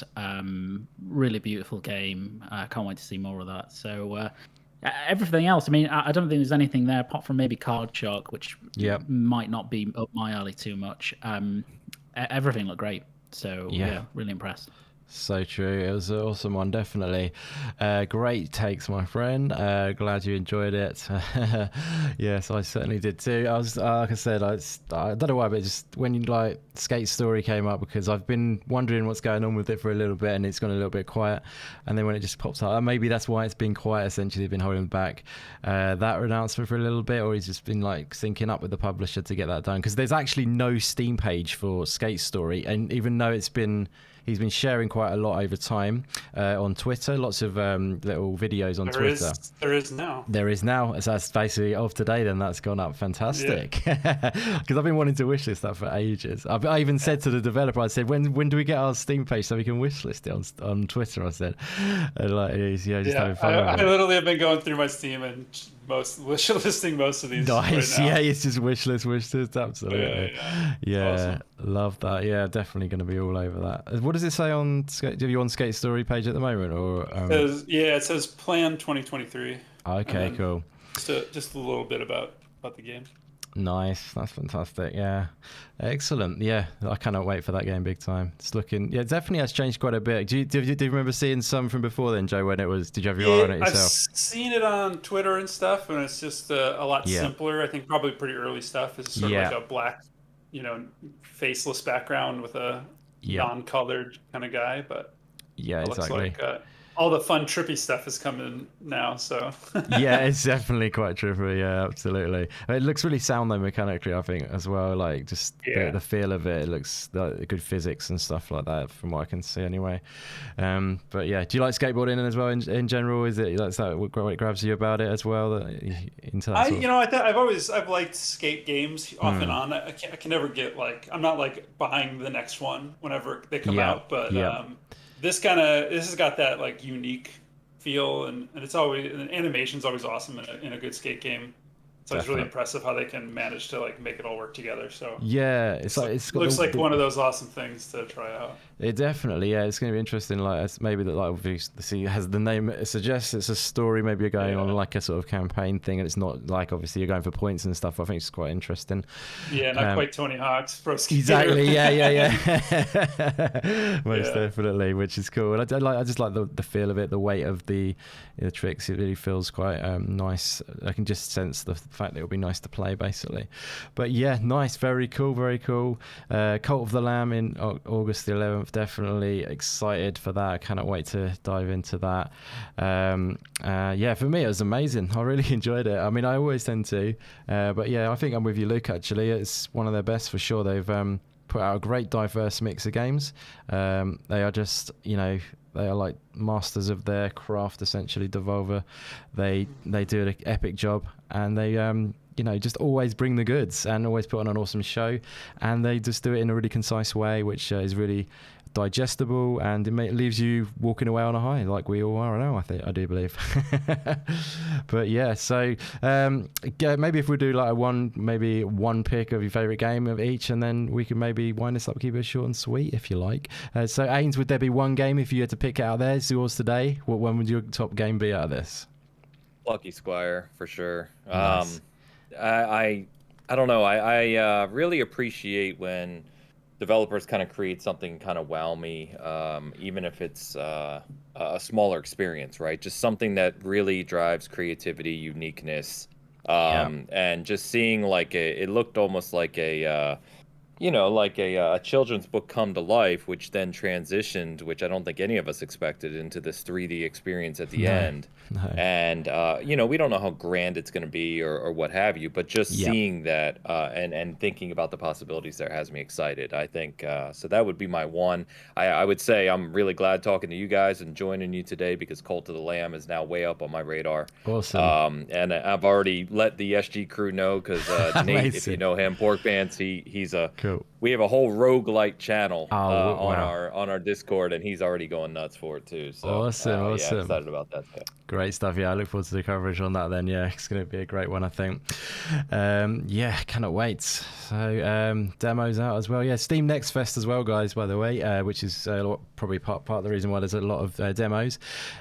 Really beautiful game. I can't wait to see more of that. So everything else, I mean, I don't think there's anything there apart from maybe Card Shark, which might not be up my alley too much. Everything looked great. So yeah, really impressed. So true. It was an awesome one, definitely. Great takes, my friend. Glad you enjoyed it. Yes, I certainly did too. I was, like I said, I don't know why, but just when Skate Story came up, because I've been wondering what's going on with it for a little bit, and it's gone a little bit quiet. And then when it just pops up, maybe that's why it's been quiet. Essentially, they've been holding back that announcement for a little bit, or he's just been syncing up with the publisher to get that done. Because there's actually no Steam page for Skate Story, and even though he's been sharing quite a lot over time on Twitter, lots of little videos on Twitter. There is now. There is now. So that's basically of today, then that's gone up. Fantastic. Because I've been wanting to wishlist that for ages. I even said to the developer, I said, when do we get our Steam page so we can wishlist it on Twitter? I said. And he's just having fun. I literally have been going through my Steam and wishlisting most of these. Nice. Right now. Yeah, it's just wishlist. Absolutely. Yeah. Awesome. Love that. Yeah, definitely going to be all over that. What does it say on Skate? Are you on Skate Story page at the moment, or? It says plan 2023. Okay, cool. Just a little bit about the game. Nice, that's fantastic. Yeah, excellent. Yeah, I cannot wait for that game big time. It's looking, it definitely has changed quite a bit. Do you remember seeing some from before then, Joe? When it was, did you have your eye on it yourself? I've seen it on Twitter and stuff, and it's just a lot simpler. I think probably pretty early stuff. It's sort of like a black, faceless background with a non-colored kind of guy, but yeah, exactly. Looks like all the fun trippy stuff is coming now, so yeah, it's definitely quite trippy. Yeah, absolutely. It looks really sound though mechanically, I think, as well. Like just the feel of it. It looks like good physics and stuff like that, from what I can see anyway. But yeah, do you like skateboarding as well in general? Is it that's what grabs you about it as well? Into that I've liked skate games off and on. I can never get I'm not buying the next one whenever they come out, but this has got that unique feel, and it's always, and animation's always awesome in a good skate game. So it's really impressive how they can manage to make it all work together. So yeah, it looks like one of those awesome things to try out. It definitely, yeah. It's going to be interesting. Like maybe that, like obviously, has the name it suggests it's a story. Maybe you're going on like a sort of campaign thing, and it's not like obviously you're going for points and stuff. I think it's quite interesting. Yeah, not quite Tony Hawk's Pro Skater. Exactly. Yeah. Most definitely, which is cool. And I just like the feel of it, the weight of the tricks. It really feels quite nice. I can just sense the fact that it'll be nice to play, basically. But yeah, nice, very cool, very cool. Cult of the Lamb in August the 11th. Definitely excited for that. I cannot wait to dive into that. Yeah, for me it was amazing. I really enjoyed it. I mean, I always tend to, but yeah, I think I'm with you, Luke. Actually, it's one of their best for sure. They've put out a great diverse mix of games. They are just, they are like masters of their craft, essentially. Devolver, they do an epic job, and they just always bring the goods and always put on an awesome show, and they just do it in a really concise way, which is really digestible, and it leaves you walking away on a high, like we all are now. I do believe. But yeah, so maybe if we do like one pick of your favorite game of each, and then we can maybe wind this up, keep it short and sweet if you like. So Ains, would there be one game if you had to pick out of there? It's yours today. What one would your top game be out of this? Plucky Squire for sure. Nice. I don't know. I really appreciate when developers kind of create something kind of wow me, even if it's a smaller experience, right? Just something that really drives creativity, uniqueness, and just seeing like it looked almost like a children's book come to life, which then transitioned, which I don't think any of us expected, into this 3D experience at the end. No. And we don't know how grand it's going to be or what have you, but just seeing that and thinking about the possibilities there has me excited. I think so. That would be my one. I would say I'm really glad talking to you guys and joining you today, because Cult of the Lamb is now way up on my radar. Awesome. And I've already let the SG crew know, because Nate, if you know him, Pork Pants, he's a cool. We have a whole roguelite channel wow. on our Discord, and he's already going nuts for it too. So awesome. Yeah, excited about that too. Great stuff. Yeah, I look forward to the coverage on that then. Yeah, it's going to be a great one, I think. Yeah, cannot wait. So demos out as well. Yeah, Steam Next Fest as well, guys, by the way, which is probably part of the reason why there's a lot of demos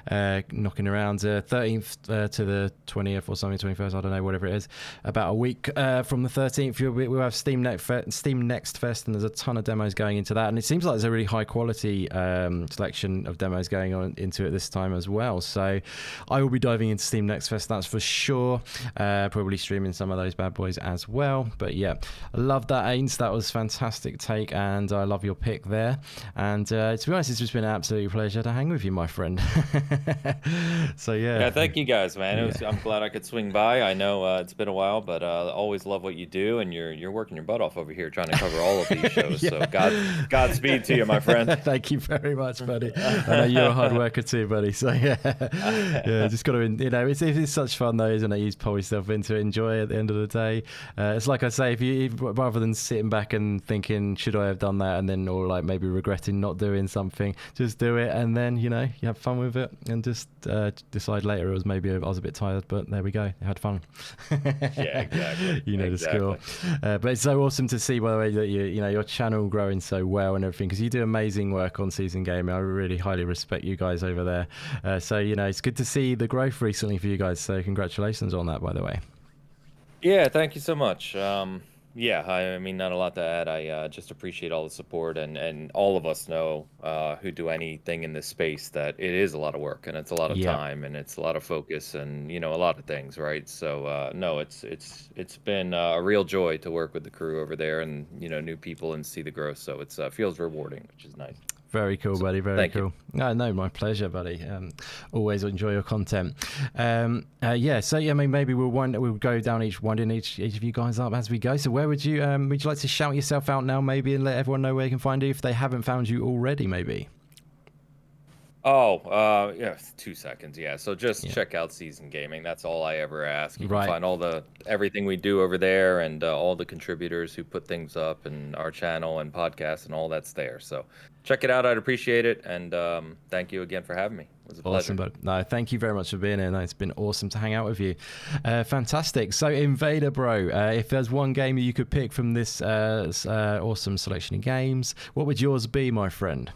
knocking around. 13th to the 20th or something, 21st, I don't know, whatever it is. About a week from the 13th, we'll have Steam Next Fest, and there's a ton of demos going into that. And it seems like there's a really high quality selection of demos going on into it this time as well. So I will be diving into Steam Next Fest, that's for sure. Probably streaming some of those bad boys as well. But yeah, I love that, Ains. That was fantastic take, and I love your pick there. And to be honest, it's just been an absolute pleasure to hang with you, my friend. So yeah, thank you guys, man. I'm glad I could swing by. I know it's been a while, but always love what you do, and you're working your butt off over here trying to cover all of these shows. So Godspeed to you, my friend. Thank you very much, buddy. I know you're a hard worker too, buddy. So yeah, just got to, it's such fun though, isn't it? You just pull yourself into it, enjoy it at the end of the day. It's like I say, if you rather than sitting back and thinking, should I have done that, and then or like maybe regretting not doing something, just do it, and then you have fun with it, and just decide later it was maybe I was a bit tired, but there we go, I had fun. Yeah, exactly. The score. But it's so awesome to see, by the way, that your channel growing so well and everything, because you do amazing work on Season Gaming. I really highly respect you guys over there. So it's good to see the growth recently for you guys. So congratulations on that, by the way. Yeah, thank you so much. Yeah, I mean, not a lot to add. I just appreciate all the support, and all of us know who do anything in this space that it is a lot of work, and it's a lot of time, and it's a lot of focus, and a lot of things, right? So no, it's been a real joy to work with the crew over there, and new people, and see the growth. So it feels rewarding, which is nice. Very cool, buddy. Very cool. No, my pleasure, buddy. Always enjoy your content. Yeah. So I mean, maybe we'll go down winding each of you guys up as we go. So where would you like to shout yourself out now, maybe, and let everyone know where they can find you if they haven't found you already, maybe? Oh, yeah, 2 seconds. Yeah. So just check out Season Gaming. That's all I ever ask. You can find everything we do over there, and all the contributors who put things up, and our channel and podcast, and all that's there. So check it out. I'd appreciate it. And thank you again for having me. It was a pleasure. Awesome, but no, thank you very much for being here. No, it's been awesome to hang out with you. Fantastic. So Invader, bro, if there's one game you could pick from this awesome selection of games, what would yours be, my friend?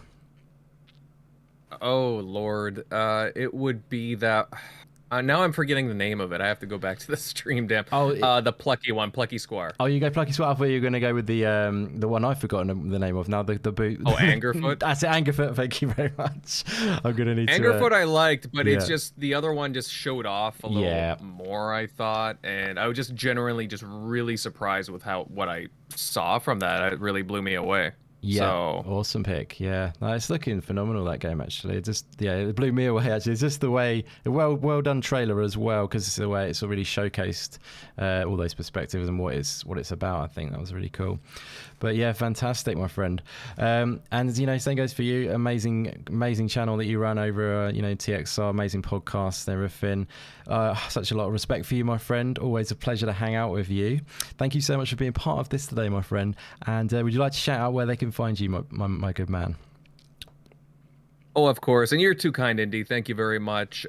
Oh Lord, it would be that. Now I'm forgetting the name of it. I have to go back to the stream. Damn. Oh, the Plucky one, Plucky Squire. Oh, you go Plucky Squire. I thought you were going to go with the one I've forgotten the name of now. The boot. Oh, Angerfoot. That's it, Angerfoot. Thank you very much. I'm going to need Angerfoot to. I liked, but it's just the other one just showed off a little more, I thought, and I was just generally just really surprised with what I saw from that. It really blew me away. Yeah, so. Awesome pick. Yeah, no, it's looking phenomenal, that game, actually. It blew me away, actually. It's just the way, well done trailer as well, because it's the way it's already showcased all those perspectives and what it's about. I think that was really cool. But yeah, fantastic, my friend. And same goes for you. Amazing channel that you run over, TXR, amazing podcast and everything. Such a lot of respect for you, my friend. Always a pleasure to hang out with you. Thank you so much for being part of this today, my friend. And would you like to shout out where they can find you, my good man? Oh, of course. And you're too kind, Indy. Thank you very much.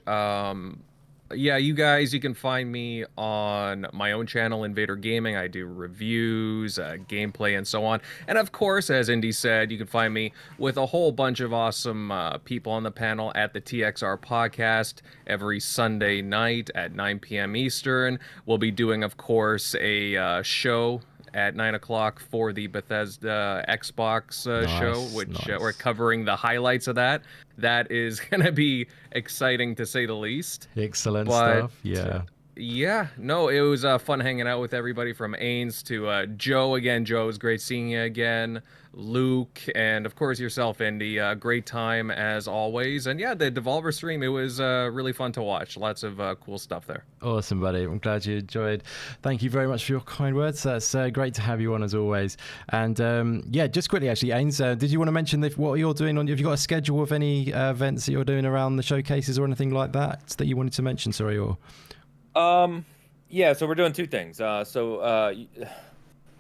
Yeah, you guys, you can find me on my own channel, Invader Gaming. I do reviews, gameplay, and so on. And of course, as Indy said, you can find me with a whole bunch of awesome people on the panel at the TXR podcast every Sunday night at 9 p.m. Eastern. We'll be doing, of course, a show at 9 o'clock for the Bethesda Xbox show, which we're covering the highlights of that. That is going to be exciting, to say the least. Excellent stuff, yeah. Yeah, no, it was fun hanging out with everybody from Ains to Joe. Again, Joe, it was great seeing you again. Luke, and of course yourself, Indy. Great time as always. And yeah, the Devolver stream, it was really fun to watch. Lots of cool stuff there. Awesome, buddy. I'm glad you enjoyed. Thank you very much for your kind words. That's great to have you on as always. And yeah, just quickly, actually, Ains, did you want to mention what you're doing have you got a schedule of any events that you're doing around the showcases or anything like that you wanted to mention? Sorry, or yeah, so we're doing two things.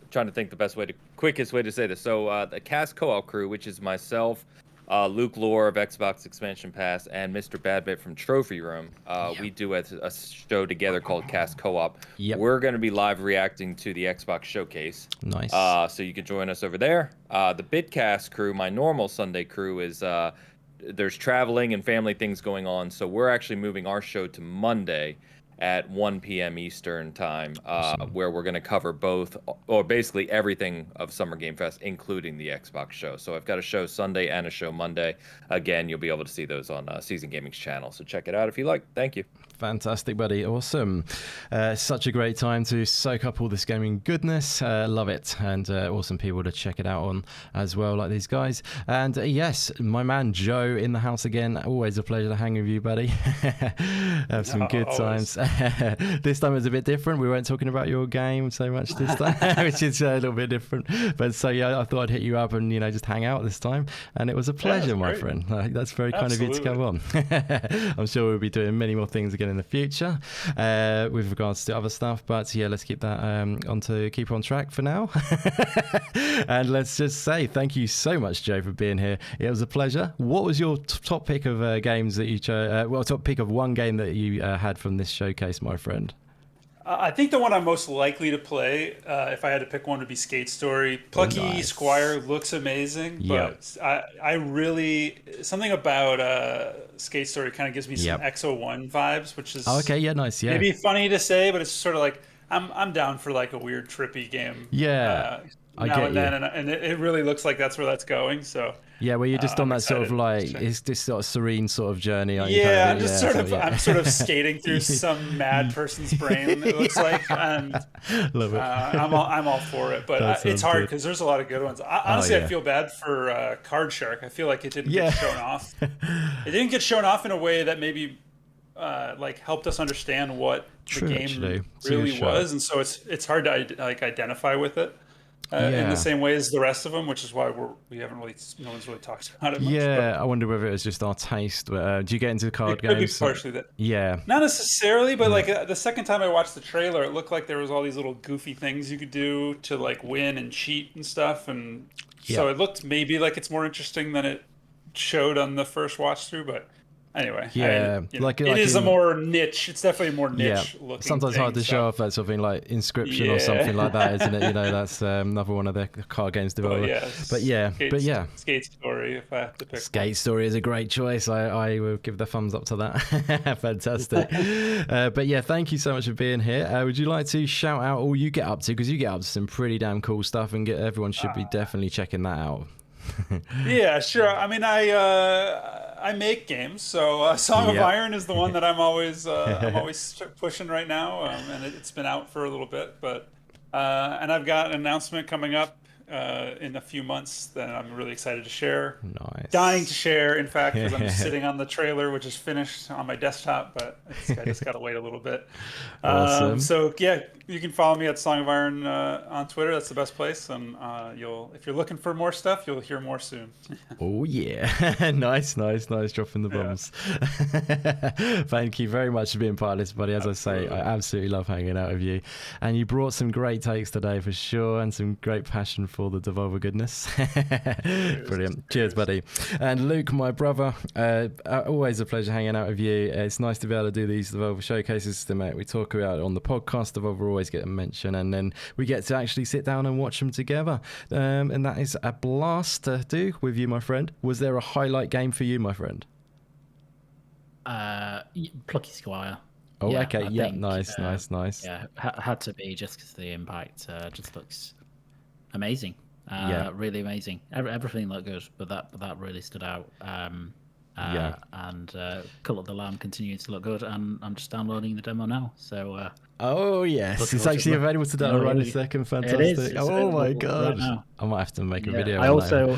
Trying to think the quickest way to say this. So the cast co-op crew, which is myself, Luke Lore of Xbox Expansion Pass, and Mr. Badbit from Trophy Room, we do a show together called Cast Co-op. Yep. We're going to be live reacting to the Xbox Showcase. Nice. So you can join us over there. The Bitcast crew, my normal Sunday crew, is there's traveling and family things going on, so we're actually moving our show to Monday at 1 p.m. Eastern time, where we're going to cover both, or basically everything of Summer Game Fest, including the Xbox show. So I've got a show Sunday and a show Monday. Again, you'll be able to see those on Season Gaming's channel. So check it out if you like. Thank you. Fantastic, buddy. Awesome. Such a great time to soak up all this gaming goodness. Love it. And awesome people to check it out on as well, like these guys. And yes, my man Joe in the house again. Always a pleasure to hang with you, buddy. Have some good times. This time it was a bit different. We weren't talking about your game so much this time, which is a little bit different. But so yeah, I thought I'd hit you up and just hang out this time. And it was a pleasure, my friend. That's very kind of you to come on. I'm sure we'll be doing many more things again in the future with regards to other stuff, but yeah, let's keep that keep on track for now. And let's just say thank you so much, Joe, for being here. It was a pleasure. What was your top pick of games that you chose? Top pick of one game that you had from this showcase, my friend? I think the one I'm most likely to play, if I had to pick one, would be Skate Story. Plucky Squire looks amazing, but I really, something about Skate Story kind of gives me some XO1 vibes, which is maybe funny to say, but it's sort of like I'm down for like a weird trippy game. Yeah. Now and then, and it really looks like that's where that's going. So yeah, where you're just on that sort of like it's this sort of serene sort of journey. Yeah, I'm just I'm sort of skating through some mad person's brain. It looks like, and love it. I'm all for it, but it's hard because there's a lot of good ones. Honestly, I feel bad for Card Shark. I feel like it didn't get shown off. It didn't get shown off in a way that maybe like helped us understand what the game really was, and so it's hard to like identify with it. In the same way as the rest of them, which is why we haven't really, no one's really talked about it much. Yeah, I wonder whether it was just our taste. But, do you get into card games? Could be partially that. Yeah. Not necessarily, but like the second time I watched the trailer, it looked like there was all these little goofy things you could do to like win and cheat and stuff, and so it looked maybe like it's more interesting than it showed on the first watch through. But anyway, Yeah, it is a more niche. It's definitely a more niche looking. Sometimes thing, hard to show off that sort of thing, like Inscription or something like that, isn't it? You know, that's another one of their card games developer. But yeah, Skate Story. If I have to pick Skate Story is a great choice. I will give the thumbs up to that. Fantastic. But yeah, thank you so much for being here. Would you like to shout out all you get up to? Because you get up to some pretty damn cool stuff, and everyone should be definitely checking that out. Yeah, sure. I mean, I make games, so Song of Iron is the one that I'm always pushing right now, and it's been out for a little bit, but and I've got an announcement coming up in a few months that I'm really excited to share. Nice. Dying to share, in fact, because I'm just sitting on the trailer, which is finished on my desktop, but I just got to wait a little bit. Awesome. So yeah, you can follow me at Song of Iron on Twitter. That's the best place, and if you're looking for more stuff, you'll hear more soon. Oh yeah, nice, dropping the bombs. Thank you very much for being part of this, buddy. As I say, I absolutely love hanging out with you, and you brought some great takes today for sure, and some great passion for the Devolver goodness. Brilliant. Cheers, buddy. And Luke, my brother, always a pleasure hanging out with you. It's nice to be able to do these Devolver showcases. We talk about it on the podcast. Devolver always get a mention, and then we get to actually sit down and watch them together. And that is a blast to do with you, my friend. Was there a highlight game for you, my friend? Plucky Squire. Oh, yeah, okay. I Yeah, think, nice. Yeah, had to be just because the impact just looks amazing. Really amazing. Everything looked good, but that really stood out. And Cult of the Lamb continues to look good, and I'm just downloading the demo now. So. Oh yes, it's actually available to download right in a second. Fantastic! Oh my god, right, I might have to make a video. I also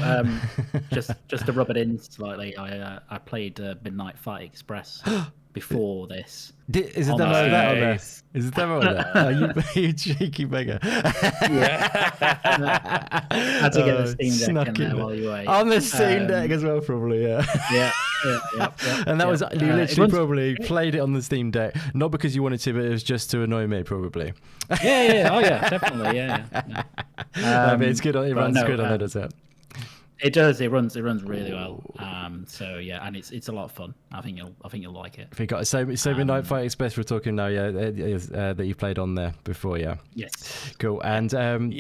just to rub it in slightly, I played Midnight Fight Express before this. Is it demo of that on there? Is it demo of that? Oh, you cheeky beggar! Had to get the Steam Deck in there while you wait. On the Steam Deck as well, probably. Yeah. And that was you literally probably played it on the Steam Deck, not because you wanted to, but it was just to annoy me, probably. Yeah. Oh yeah, definitely. Yeah. But it's good. It runs good on it, does it? It does. It runs really well. So yeah, and it's a lot of fun. I think you'll like it. If you got so Midnight Fight Express, we're talking now. Yeah, that you played on there before. Yeah. Yes. Cool. And and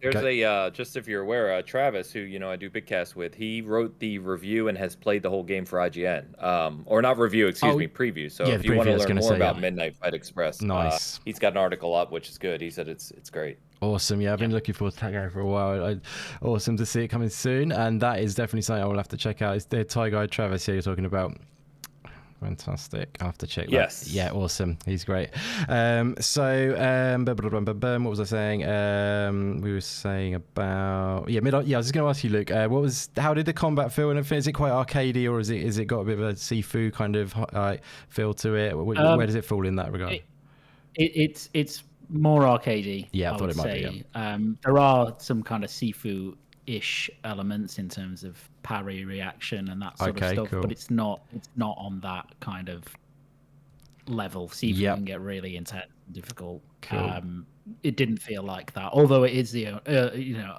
there's a just if you're aware, Travis, who I do Bigcast with, he wrote the review and has played the whole game for IGN. Or not review, preview. So if you want to learn more about Midnight Fight Express, nice. He's got an article up, which is good. He said it's great. Awesome. Yeah, I've been looking forward to that game for a while. Awesome to see it coming soon, and that is definitely something I will have to check out. It's the Thai guy Travis here you're talking about. Fantastic. I'll have to check that. Yes. Yeah, awesome. He's great. What was I saying? We were saying about I was just going to ask you, Luke. How did the combat feel? And is it quite arcadey, or is it got a bit of a Sifu kind of feel to it? Where does it fall in that regard? It's more arcadey. Yeah, I thought it might be. Yeah. There are some kind of Sifu-ish elements in terms of parry reaction and that sort of stuff, cool. but it's not on that kind of level. Sifu can get really intense and difficult. Cool. It didn't feel like that, although it is the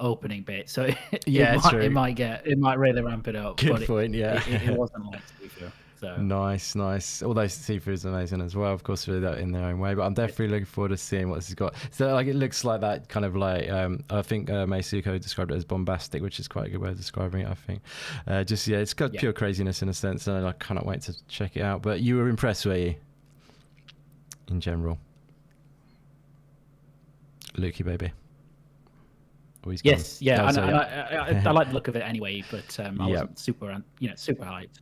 opening bit, so it might really ramp it up. Good point. It wasn't like Sifu. So. Nice. Although Sifu is amazing as well, of course, that in their own way. But I'm definitely looking forward to seeing what this has got. So it looks like that kind of like I think Meisuko described it as bombastic, which is quite a good way of describing it. I think it's got pure craziness in a sense, and I cannot wait to check it out. But you were impressed, were you? In general, Lukey baby. Yes, yeah, I like the look of it anyway, but I wasn't super hyped.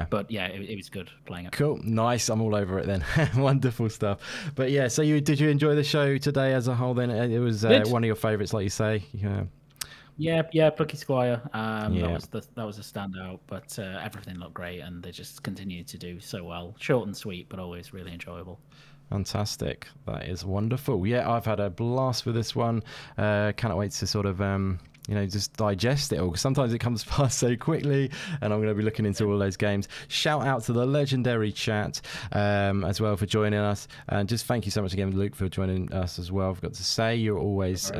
But yeah, it was good playing it. Cool, nice. I'm all over it then. Wonderful stuff. But yeah, so did you enjoy the show today as a whole? Then it was one of your favourites, like you say. Yeah, Plucky Squire. That was a standout, but everything looked great, and they just continued to do so well. Short and sweet, but always really enjoyable. Fantastic. That is wonderful. Yeah, I've had a blast with this one. Cannot wait to sort of just digest it all, because sometimes it comes past so quickly, and I'm going to be looking into all those games. Shout out to the legendary chat as well for joining us, and just thank you so much again, Luke, for joining us as well. I've got to say, you're always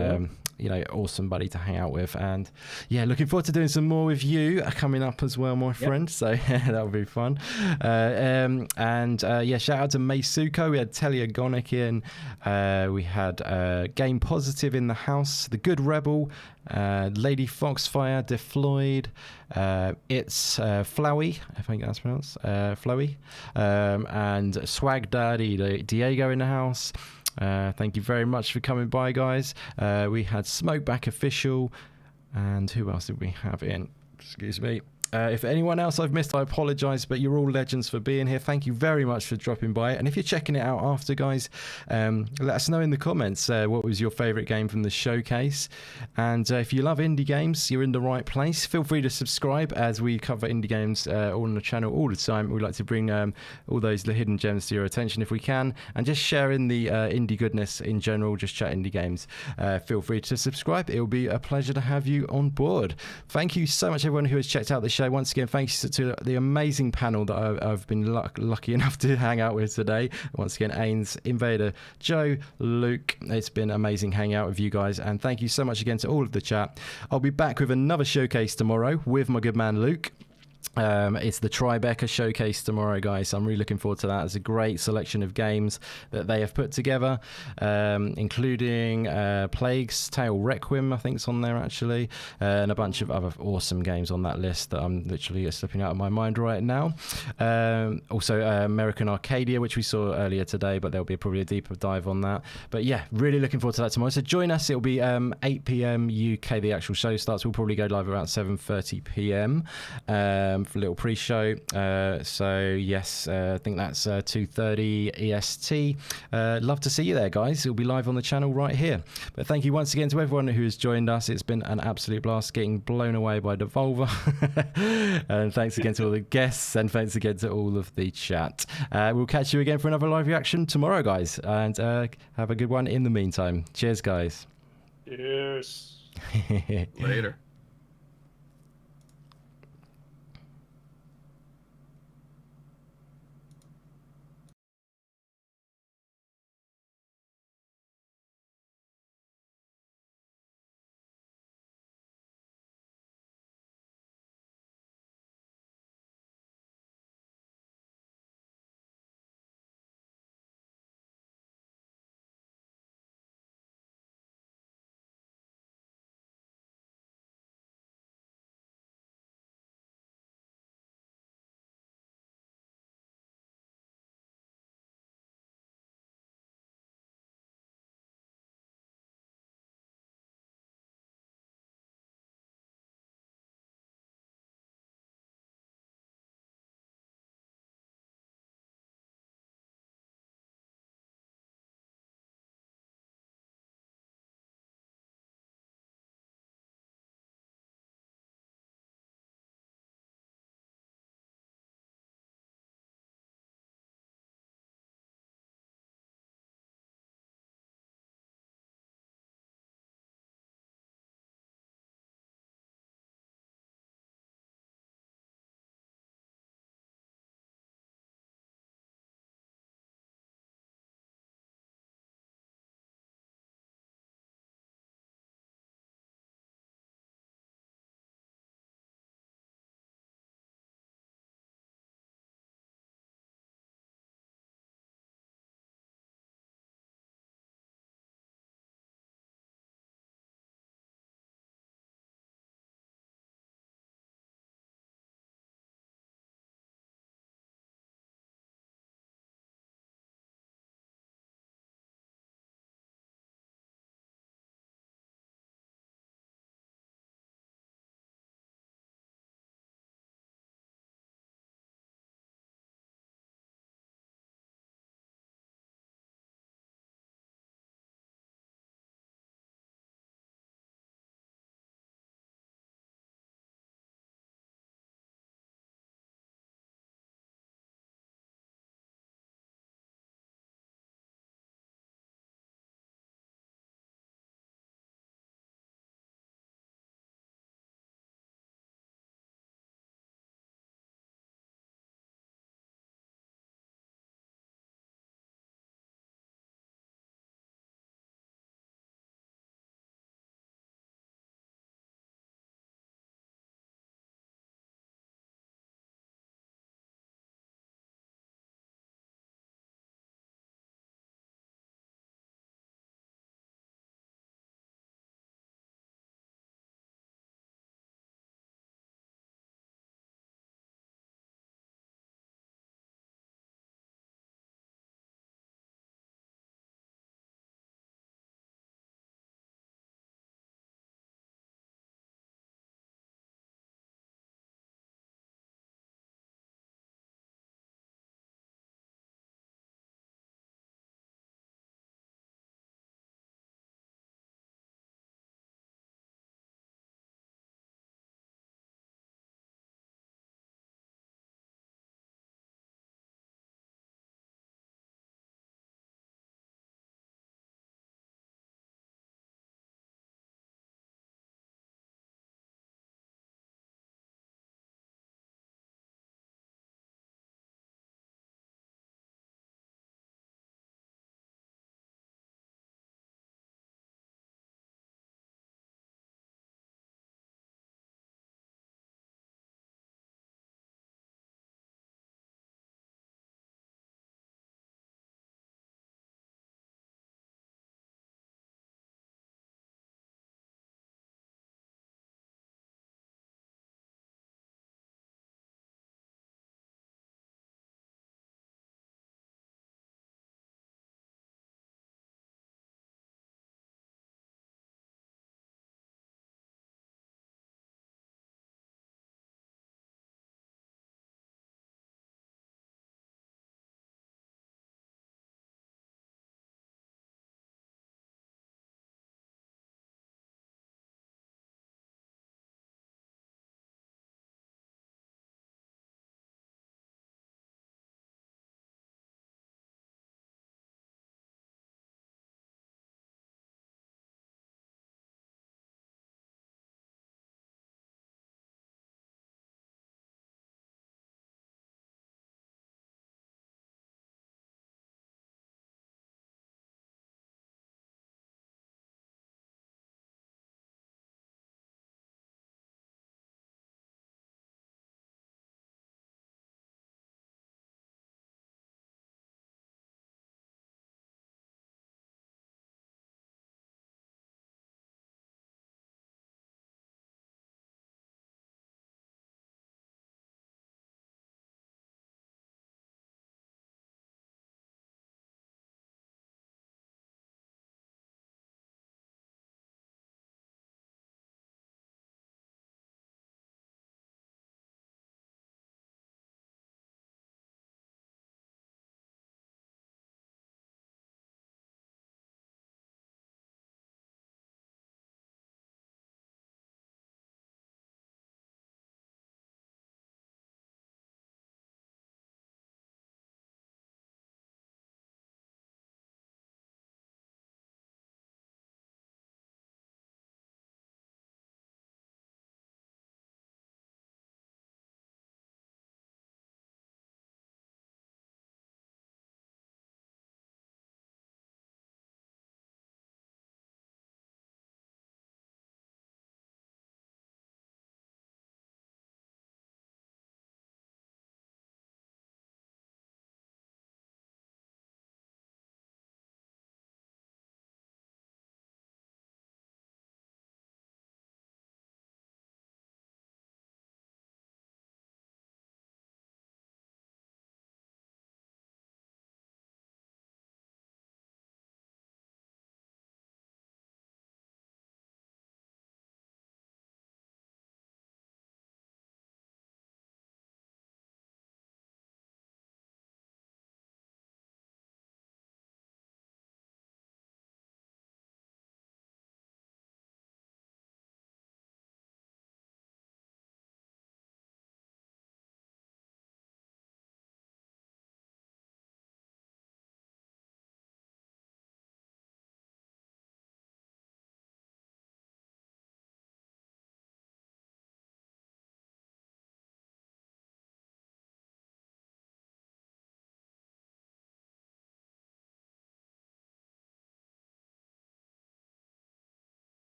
awesome buddy to hang out with. And yeah, looking forward to doing some more with you coming up as well, my friend. So that'll be fun. Yeah, shout out to Meisuko. We had Telia Gonic in. We had Game Positive in the house. The Good Rebel. Lady Foxfire, DeFloyd, it's Flowey, I think that's pronounced, Flowey, and Swag Daddy Diego in the house. Thank you very much for coming by, guys. We had Smokeback Official, and who else did we have in? Excuse me. If anyone else I've missed, I apologise, but you're all legends for being here. Thank you very much for dropping by. And if you're checking it out after, guys, let us know in the comments what was your favourite game from the showcase. And if you love indie games, you're in the right place. Feel free to subscribe, as we cover indie games all on the channel all the time. We like to bring all those hidden gems to your attention if we can, and just sharing the indie goodness in general, just chat indie games. Feel free to subscribe. It will be a pleasure to have you on board. Thank you so much, everyone who has checked out the show. Once again, thanks to the amazing panel that I've been lucky enough to hang out with today. Once again, Ains, Invader, Joe, Luke. It's been amazing hanging out with you guys, and thank you so much again to all of the chat. I'll be back with another showcase tomorrow with my good man Luke. It's the Tribeca showcase tomorrow, guys. I'm really looking forward to that. It's a great selection of games that they have put together, including Plague's Tale Requiem, I think it's on there actually, and a bunch of other awesome games on that list that I'm literally slipping out of my mind right now. Also American Arcadia, which we saw earlier today, but there'll be probably a deeper dive on that. But yeah, really looking forward to that tomorrow. So join us. It'll be 8 p.m. UK. The actual show starts. We'll probably go live around 7:30 p.m. For a little pre-show. So yes, I think that's 2:30 EST. Love to see you there, guys. It'll be live on the channel right here. But thank you once again to everyone who has joined us. It's been an absolute blast, getting blown away by Devolver. And thanks again to all the guests, and thanks again to all of the chat. We'll catch you again for another live reaction tomorrow, guys, and have a good one in the meantime. Cheers, guys. Cheers. Later.